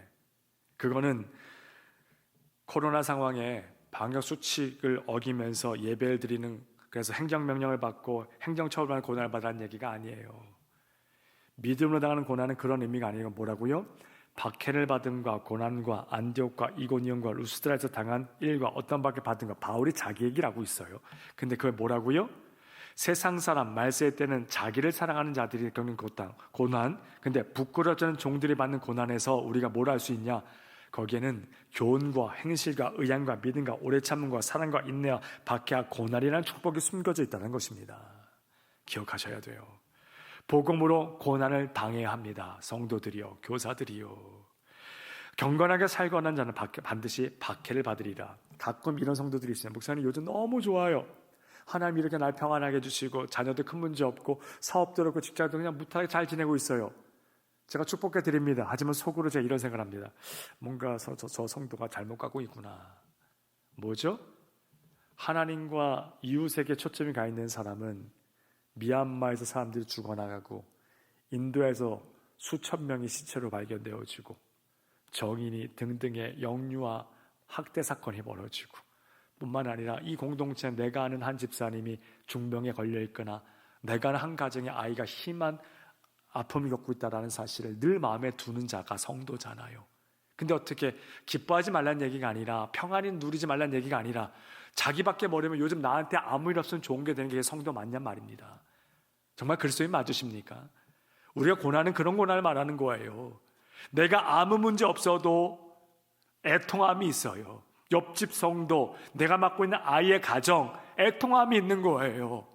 S1: 그거는 코로나 상황에 방역수칙을 어기면서 예배를 드리는, 그래서 행정명령을 받고 행정처벌받는 고난을 받으라는 얘기가 아니에요. 믿음으로 당하는 고난은 그런 의미가 아니에요. 뭐라고요? 박해를 받음과 고난과 안디옥과 이고니온과 루스드라에서 당한 일과 어떤 박해 받은 것, 바울이 자기 얘기를 하고 있어요. 근데 그게 뭐라고요? 세상 사람 말세의 때는 자기를 사랑하는 자들이 겪는 고난, 근데 부끄러워지는 종들이 받는 고난에서 우리가 뭘 할 수 있냐? 거기에는 교훈과 행실과 의향과 믿음과 오래 참음과 사랑과 인내와 박해와 고난이라는 축복이 숨겨져 있다는 것입니다. 기억하셔야 돼요. 복음으로 고난을 당해야 합니다. 성도들이요, 교사들이요. 경건하게 살고 하는 자는 반드시 박해를 받으리라. 가끔 이런 성도들이 있어요. 목사님 요즘 너무 좋아요. 하나님 이렇게 날 평안하게 해주시고 자녀들 큰 문제 없고 사업도 그렇고 직장도 그냥 무탈하게 잘 지내고 있어요. 제가 축복해 드립니다. 하지만 속으로 제가 이런 생각을 합니다. 뭔가 저 성도가 잘못 가고 있구나. 뭐죠? 하나님과 이웃에게 초점이 가 있는 사람은 미얀마에서 사람들이 죽어나가고 인도에서 수천 명이 시체로 발견되어지고 정인이 등등의 영유아 학대 사건이 벌어지고, 뿐만 아니라 이 공동체 내가 아는 한 집사님이 중병에 걸려 있거나 내가 아는 한 가정의 아이가 심한 아픔을 겪고 있다는 사실을 늘 마음에 두는 자가 성도잖아요. 근데 어떻게 기뻐하지 말라는 얘기가 아니라, 평안히 누리지 말라는 얘기가 아니라, 자기밖에 모르면 요즘 나한테 아무 일 없으면 좋은 게 되는 게 성도 맞냔 말입니다. 정말 그리스도인 맞으십니까? 우리가 고난은 그런 고난을 말하는 거예요. 내가 아무 문제 없어도 애통함이 있어요. 옆집 성도, 내가 맡고 있는 아이의 가정, 애통함이 있는 거예요.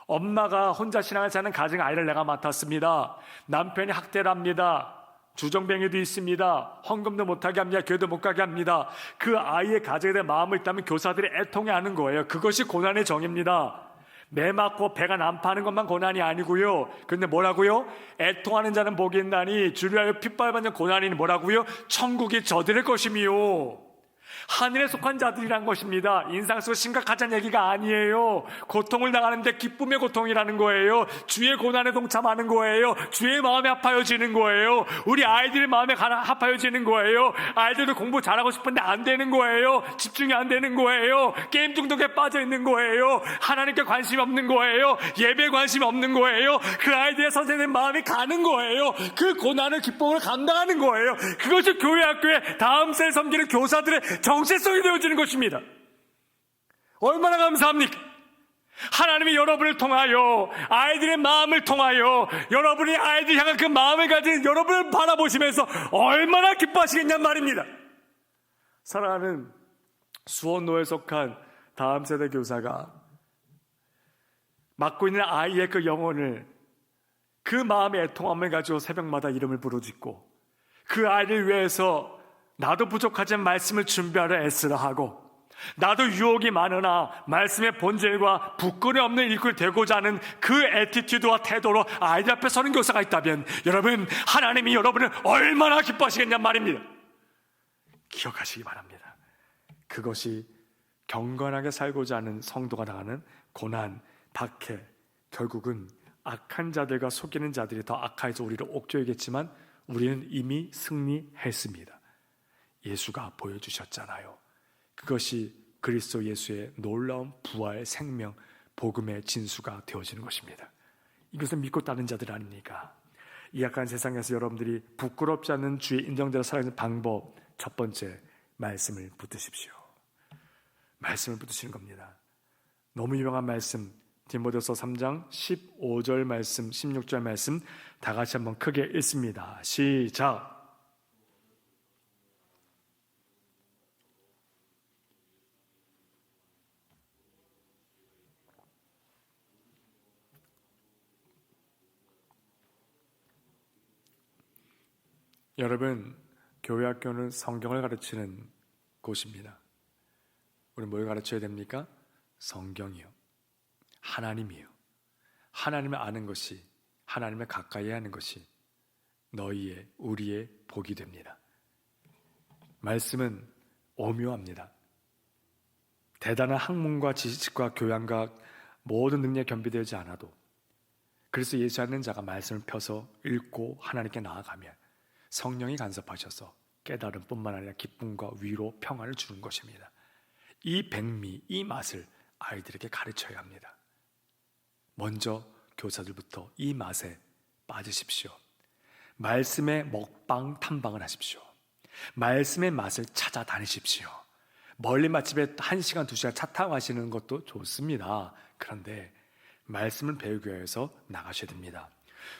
S1: 엄마가 혼자 신앙을 사는 가정 아이를 내가 맡았습니다. 남편이 학대를 합니다. 주정뱅이도 있습니다. 헌금도 못하게 합니다. 교회도 못 가게 합니다. 그 아이의 가정에 대한 마음을 있다면 교사들이 애통해하는 거예요. 그것이 고난의 정입니다. 매 맞고 배가 난파하는 것만 고난이 아니고요. 근데 뭐라고요? 애통하는 자는 복이 있나니 주를 위하여 핏발받는 고난이 뭐라고요? 천국이 저들의 것이미요. 하늘에 속한 자들이란 것입니다. 인상 속에 심각하자는 얘기가 아니에요. 고통을 당하는데 기쁨의 고통이라는 거예요. 주의 고난에 동참하는 거예요. 주의 마음에 아파요지는 거예요. 우리 아이들의 마음에 아파요지는 거예요. 아이들도 공부 잘하고 싶은데 안 되는 거예요. 집중이 안 되는 거예요. 게임 중독에 빠져 있는 거예요. 하나님께 관심이 없는 거예요. 예배에 관심이 없는 거예요. 그 아이들의 선생님 마음이 가는 거예요. 그 고난을 기쁨으로 감당하는 거예요. 그것이 교회 학교에 다음 세대 섬기는 교사들의 정체성이 되어지는 것입니다. 얼마나 감사합니까? 하나님이 여러분을 통하여, 아이들의 마음을 통하여, 여러분이 아이들 향한 그 마음을 가진 여러분을 바라보시면서 얼마나 기뻐하시겠냔 말입니다. 사랑하는 수원노에 속한 다음 세대 교사가 맡고 있는 아이의 그 영혼을, 그 마음의 애통함을 가지고 새벽마다 이름을 부르짖고, 그 아이를 위해서 나도 부족하지만 말씀을 준비하려 애쓰라 하고, 나도 유혹이 많으나 말씀의 본질과 부끄러움 없는 일꾼이 되고자 하는 그 애티튜드와 태도로 아이들 앞에 서는 교사가 있다면, 여러분, 하나님이 여러분을 얼마나 기뻐하시겠냔 말입니다. 기억하시기 바랍니다. 그것이 경건하게 살고자 하는 성도가 당하는 고난, 박해, 결국은 악한 자들과 속이는 자들이 더 악하여서 우리를 옥죄이겠지만 우리는 이미 승리했습니다. 예수가 보여주셨잖아요. 그것이 그리스도 예수의 놀라운 부활, 생명, 복음의 진수가 되어지는 것입니다. 이것을 믿고 따르는 자들 아닙니까? 이 약한 세상에서 여러분들이 부끄럽지 않는 주의 인정대로 살아가는 방법, 첫 번째, 말씀을 붙드십시오. 말씀을 붙드시는 겁니다. 너무 유명한 말씀, 디모데서 3장 15절 말씀, 16절 말씀 다 같이 한번 크게 읽습니다. 시작! 여러분, 교회 학교는 성경을 가르치는 곳입니다. 우리 뭘 가르쳐야 됩니까? 성경이요, 하나님이요. 하나님을 아는 것이, 하나님을 가까이 하는 것이 너희의, 우리의 복이 됩니다. 말씀은 오묘합니다. 대단한 학문과 지식과 교양과 모든 능력이 겸비되지 않아도, 그래서 예수 않는 자가 말씀을 펴서 읽고 하나님께 나아가면 성령이 간섭하셔서 깨달음뿐만 아니라 기쁨과 위로, 평안을 주는 것입니다. 이 백미, 이 맛을 아이들에게 가르쳐야 합니다. 먼저 교사들부터 이 맛에 빠지십시오. 말씀의 먹방 탐방을 하십시오. 말씀의 맛을 찾아다니십시오. 멀리 맛집에 1시간, 2시간 차 타고 가시는 것도 좋습니다. 그런데 말씀을 배우기 위해서 나가셔야 됩니다.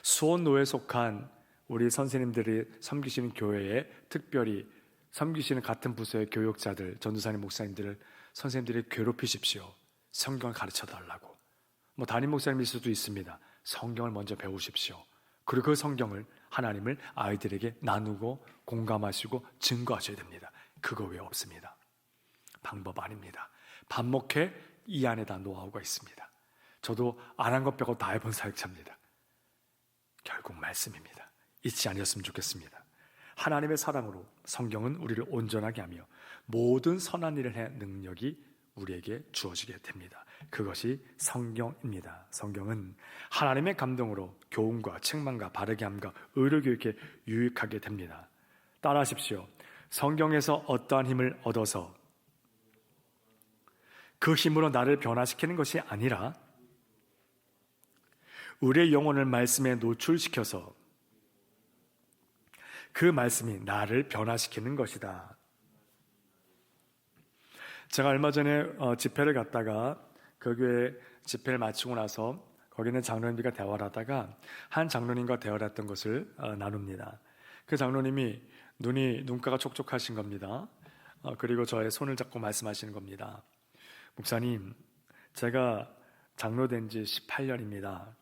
S1: 수원노에 속한 우리 선생님들이 섬기시는 교회에 특별히 섬기시는 같은 부서의 교육자들, 전도사님, 목사님들을 선생님들이 괴롭히십시오. 성경을 가르쳐 달라고. 담임 목사님일 수도 있습니다. 성경을 먼저 배우십시오. 그리고 그 성경을, 하나님을 아이들에게 나누고 공감하시고 증거하셔야 됩니다. 그거 외에 없습니다. 방법 아닙니다. 밥 먹회 이 안에 다 노하우가 있습니다. 저도 안 한 것 빼고 다 해본 사역자입니다. 결국 말씀입니다. 잊지 아니었으면 좋겠습니다. 하나님의 사랑으로 성경은 우리를 온전하게 하며 모든 선한 일을 해 능력이 우리에게 주어지게 됩니다. 그것이 성경입니다. 성경은 하나님의 감동으로 교훈과 책망과 바르게 함과 의를 교육에 유익하게 됩니다. 따라하십시오. 성경에서 어떠한 힘을 얻어서 그 힘으로 나를 변화시키는 것이 아니라 우리의 영혼을 말씀에 노출시켜서 그 말씀이 나를 변화시키는 것이다. 제가 얼마 전에 집회를 갔다가 그 교회 집회를 마치고 나서 거기는 장로님들과 대화를 하다가 한 장로님과 대화를 했던 것을 나눕니다. 그 장로님이 눈가가 촉촉하신 겁니다. 그리고 저의 손을 잡고 말씀하시는 겁니다. 목사님, 제가 장로된 지 18년입니다.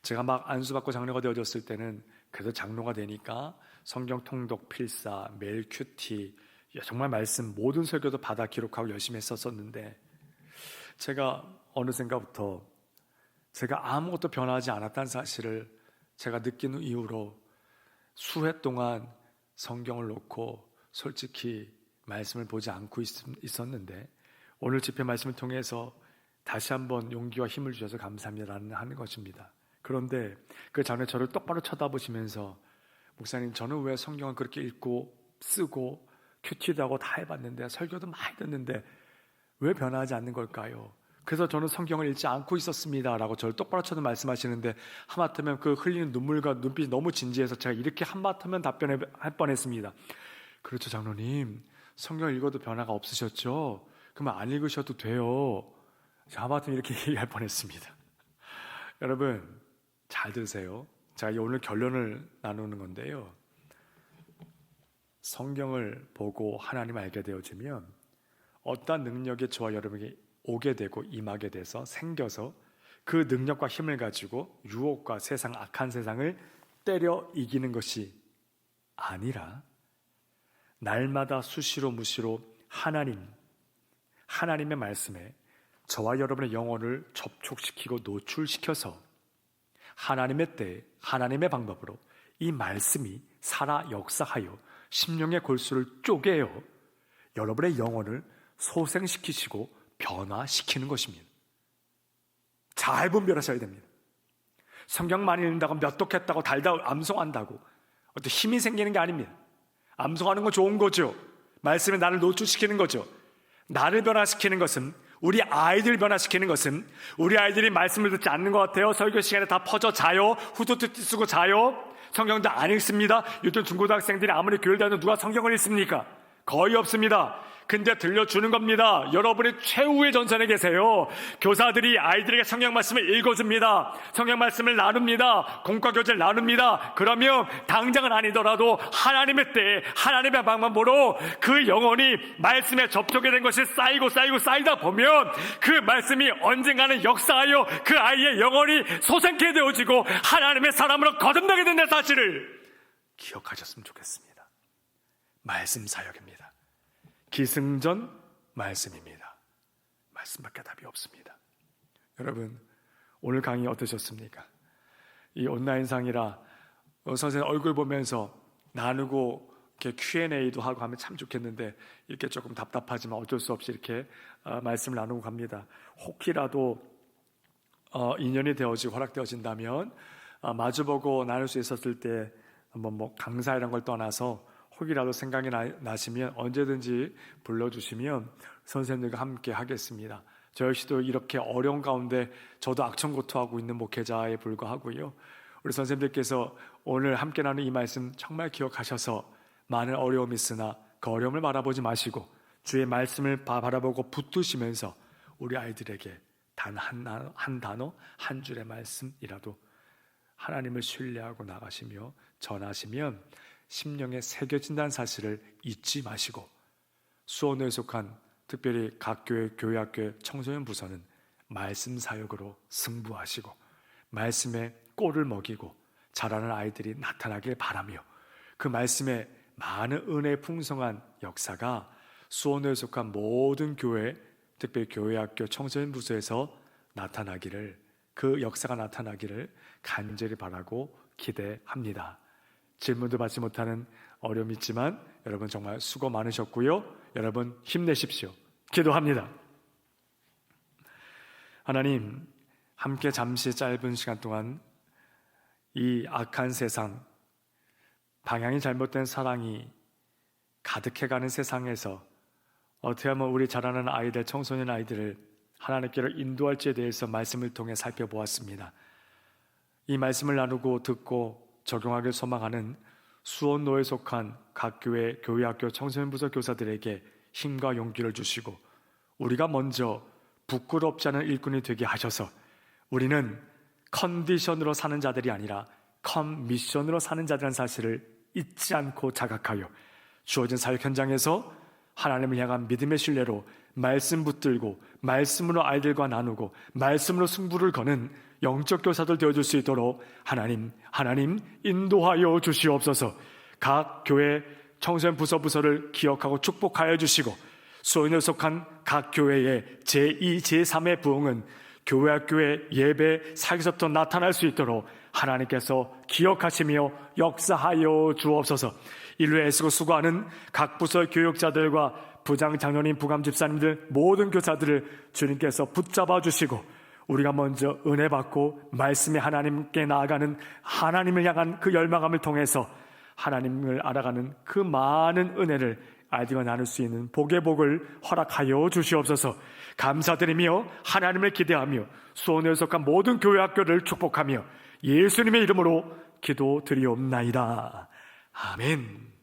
S1: 제가 막 안수받고 장로가 되어졌을 때는 그래도 장로가 되니까 성경 통독 필사, 매일 큐티, 정말 말씀 모든 설교도 받아 기록하고 열심히 했었는데 제가 어느샌가부터 제가 아무것도 변하지 않았다는 사실을 제가 느낀 이후로 수회 동안 성경을 놓고 솔직히 말씀을 보지 않고 있었는데 오늘 집회 말씀을 통해서 다시 한번 용기와 힘을 주셔서 감사합니다라는 하는 것입니다. 그런데 그 장로님 저를 똑바로 쳐다보시면서 목사님, 저는 왜 성경을 그렇게 읽고 쓰고 큐티도 하고 다 해봤는데 설교도 많이 듣는데 왜 변하지 않는 걸까요? 그래서 저는 성경을 읽지 않고 있었습니다 라고 저를 똑바로 쳐서 말씀하시는데 하마터면 그 흘리는 눈물과 눈빛이 너무 진지해서 제가 이렇게 한마터면 답변할 뻔했습니다. 그렇죠, 장로님, 성경을 읽어도 변화가 없으셨죠? 그러면 안 읽으셔도 돼요. 하마터면 이렇게 얘기할 뻔했습니다. 여러분 잘 들으세요. 제가 오늘 결론을 나누는 건데요, 성경을 보고 하나님을 알게 되어지면 어떠한 능력이 저와 여러분에게 오게 되고 임하게 돼서 생겨서 그 능력과 힘을 가지고 유혹과 세상, 악한 세상을 때려 이기는 것이 아니라 날마다 수시로 무시로 하나님의 말씀에 저와 여러분의 영혼을 접촉시키고 노출시켜서 하나님의 때에 하나님의 방법으로 이 말씀이 살아 역사하여 심령의 골수를 쪼개어 여러분의 영혼을 소생시키시고 변화시키는 것입니다. 잘 분별하셔야 됩니다. 성경 많이 읽는다고 몇 독했다고 달다 암송한다고 어떤 힘이 생기는 게 아닙니다. 암송하는 건 좋은 거죠. 말씀에 나를 노출시키는 거죠. 나를 변화시키는 것은, 우리 아이들 변화시키는 것은, 우리 아이들이 말씀을 듣지 않는 것 같아요. 설교 시간에 다 퍼져 자요. 후드티 쓰고 자요. 성경도 안 읽습니다. 요즘 중고등학생들이 아무리 교회를 다녀도 누가 성경을 읽습니까? 거의 없습니다. 근데 들려주는 겁니다. 여러분이 최후의 전선에 계세요. 교사들이 아이들에게 성경 말씀을 읽어줍니다. 성경 말씀을 나눕니다. 공과 교제를 나눕니다. 그러면 당장은 아니더라도 하나님의 때에 하나님의 방법으로 그 영혼이 말씀에 접촉이 된 것이 쌓이고 쌓이다 보면 그 말씀이 언젠가는 역사하여 그 아이의 영혼이 소생케 되어지고 하나님의 사람으로 거듭나게 된다는 사실을 기억하셨으면 좋겠습니다. 말씀 사역입니다. 기승전 말씀입니다. 말씀밖에 답이 없습니다. 여러분, 오늘 강의 어떠셨습니까? 이 온라인상이라 선생님 얼굴 보면서 나누고 이렇게 Q&A도 하고 하면 참 좋겠는데 이렇게 조금 답답하지만 어쩔 수 없이 이렇게 말씀을 나누고 갑니다. 혹이라도 인연이 되어지고 허락되어진다면 마주보고 나눌 수 있었을 때 한번 뭐 강사 이런 걸 떠나서 혹이라도 생각이 나시면 언제든지 불러주시면 선생님들과 함께 하겠습니다. 저 역시도 이렇게 어려운 가운데 저도 악천고투하고 있는 목회자에 불과하고요. 우리 선생님들께서 오늘 함께 나눈 이 말씀 정말 기억하셔서 많은 어려움이 있으나 그 어려움을 바라보지 마시고 주의 말씀을 바라보고 붙드시면서 우리 아이들에게 단 한 단어, 한 줄의 말씀이라도 하나님을 신뢰하고 나가시며 전하시면 심령에 새겨진다는 사실을 잊지 마시고 수원에 속한 특별히 각 교회, 교회학교의 청소년 부서는 말씀 사역으로 승부하시고 말씀에 꼴을 먹이고 자라는 아이들이 나타나길 바라며 그 말씀에 많은 은혜 풍성한 역사가 수원에 속한 모든 교회, 특별히 교회학교 청소년 부서에서 나타나기를, 그 역사가 나타나기를 간절히 바라고 기대합니다. 질문도 받지 못하는 어려움이 있지만 여러분 정말 수고 많으셨고요. 여러분 힘내십시오. 기도합니다. 하나님, 함께 잠시 짧은 시간 동안 이 악한 세상, 방향이 잘못된 사랑이 가득해가는 세상에서 어떻게 하면 우리 자라는 아이들, 청소년 아이들을 하나님께로 인도할지에 대해서 말씀을 통해 살펴보았습니다. 이 말씀을 나누고 듣고 적용하길 소망하는 수원로에 속한 각 교회, 교회학교 청소년부서 교사들에게 힘과 용기를 주시고 우리가 먼저 부끄럽지 않은 일꾼이 되게 하셔서 우리는 컨디션으로 사는 자들이 아니라 컨미션으로 사는 자들이라는 사실을 잊지 않고 자각하여 주어진 사역 현장에서 하나님을 향한 믿음의 신뢰로 말씀 붙들고 말씀으로 아이들과 나누고 말씀으로 승부를 거는 영적 교사들 되어줄 수 있도록 하나님 인도하여 주시옵소서. 각 교회 청소년 부서를 기억하고 축복하여 주시고 수원에 속한 각 교회의 제2, 제3의 부흥은 교회학교의 예배 사역에서부터 나타날 수 있도록 하나님께서 기억하시며 역사하여 주옵소서. 인류에 애쓰고 수고하는 각 부서 교육자들과 부장, 장로님, 부감 집사님들 모든 교사들을 주님께서 붙잡아 주시고 우리가 먼저 은혜 받고 말씀의 하나님께 나아가는 하나님을 향한 그 열망함을 통해서 하나님을 알아가는 그 많은 은혜를 아이들과 나눌 수 있는 복의 복을 허락하여 주시옵소서. 감사드리며 하나님을 기대하며 수원에 속한 모든 교회 학교를 축복하며 예수님의 이름으로 기도드리옵나이다. 아멘.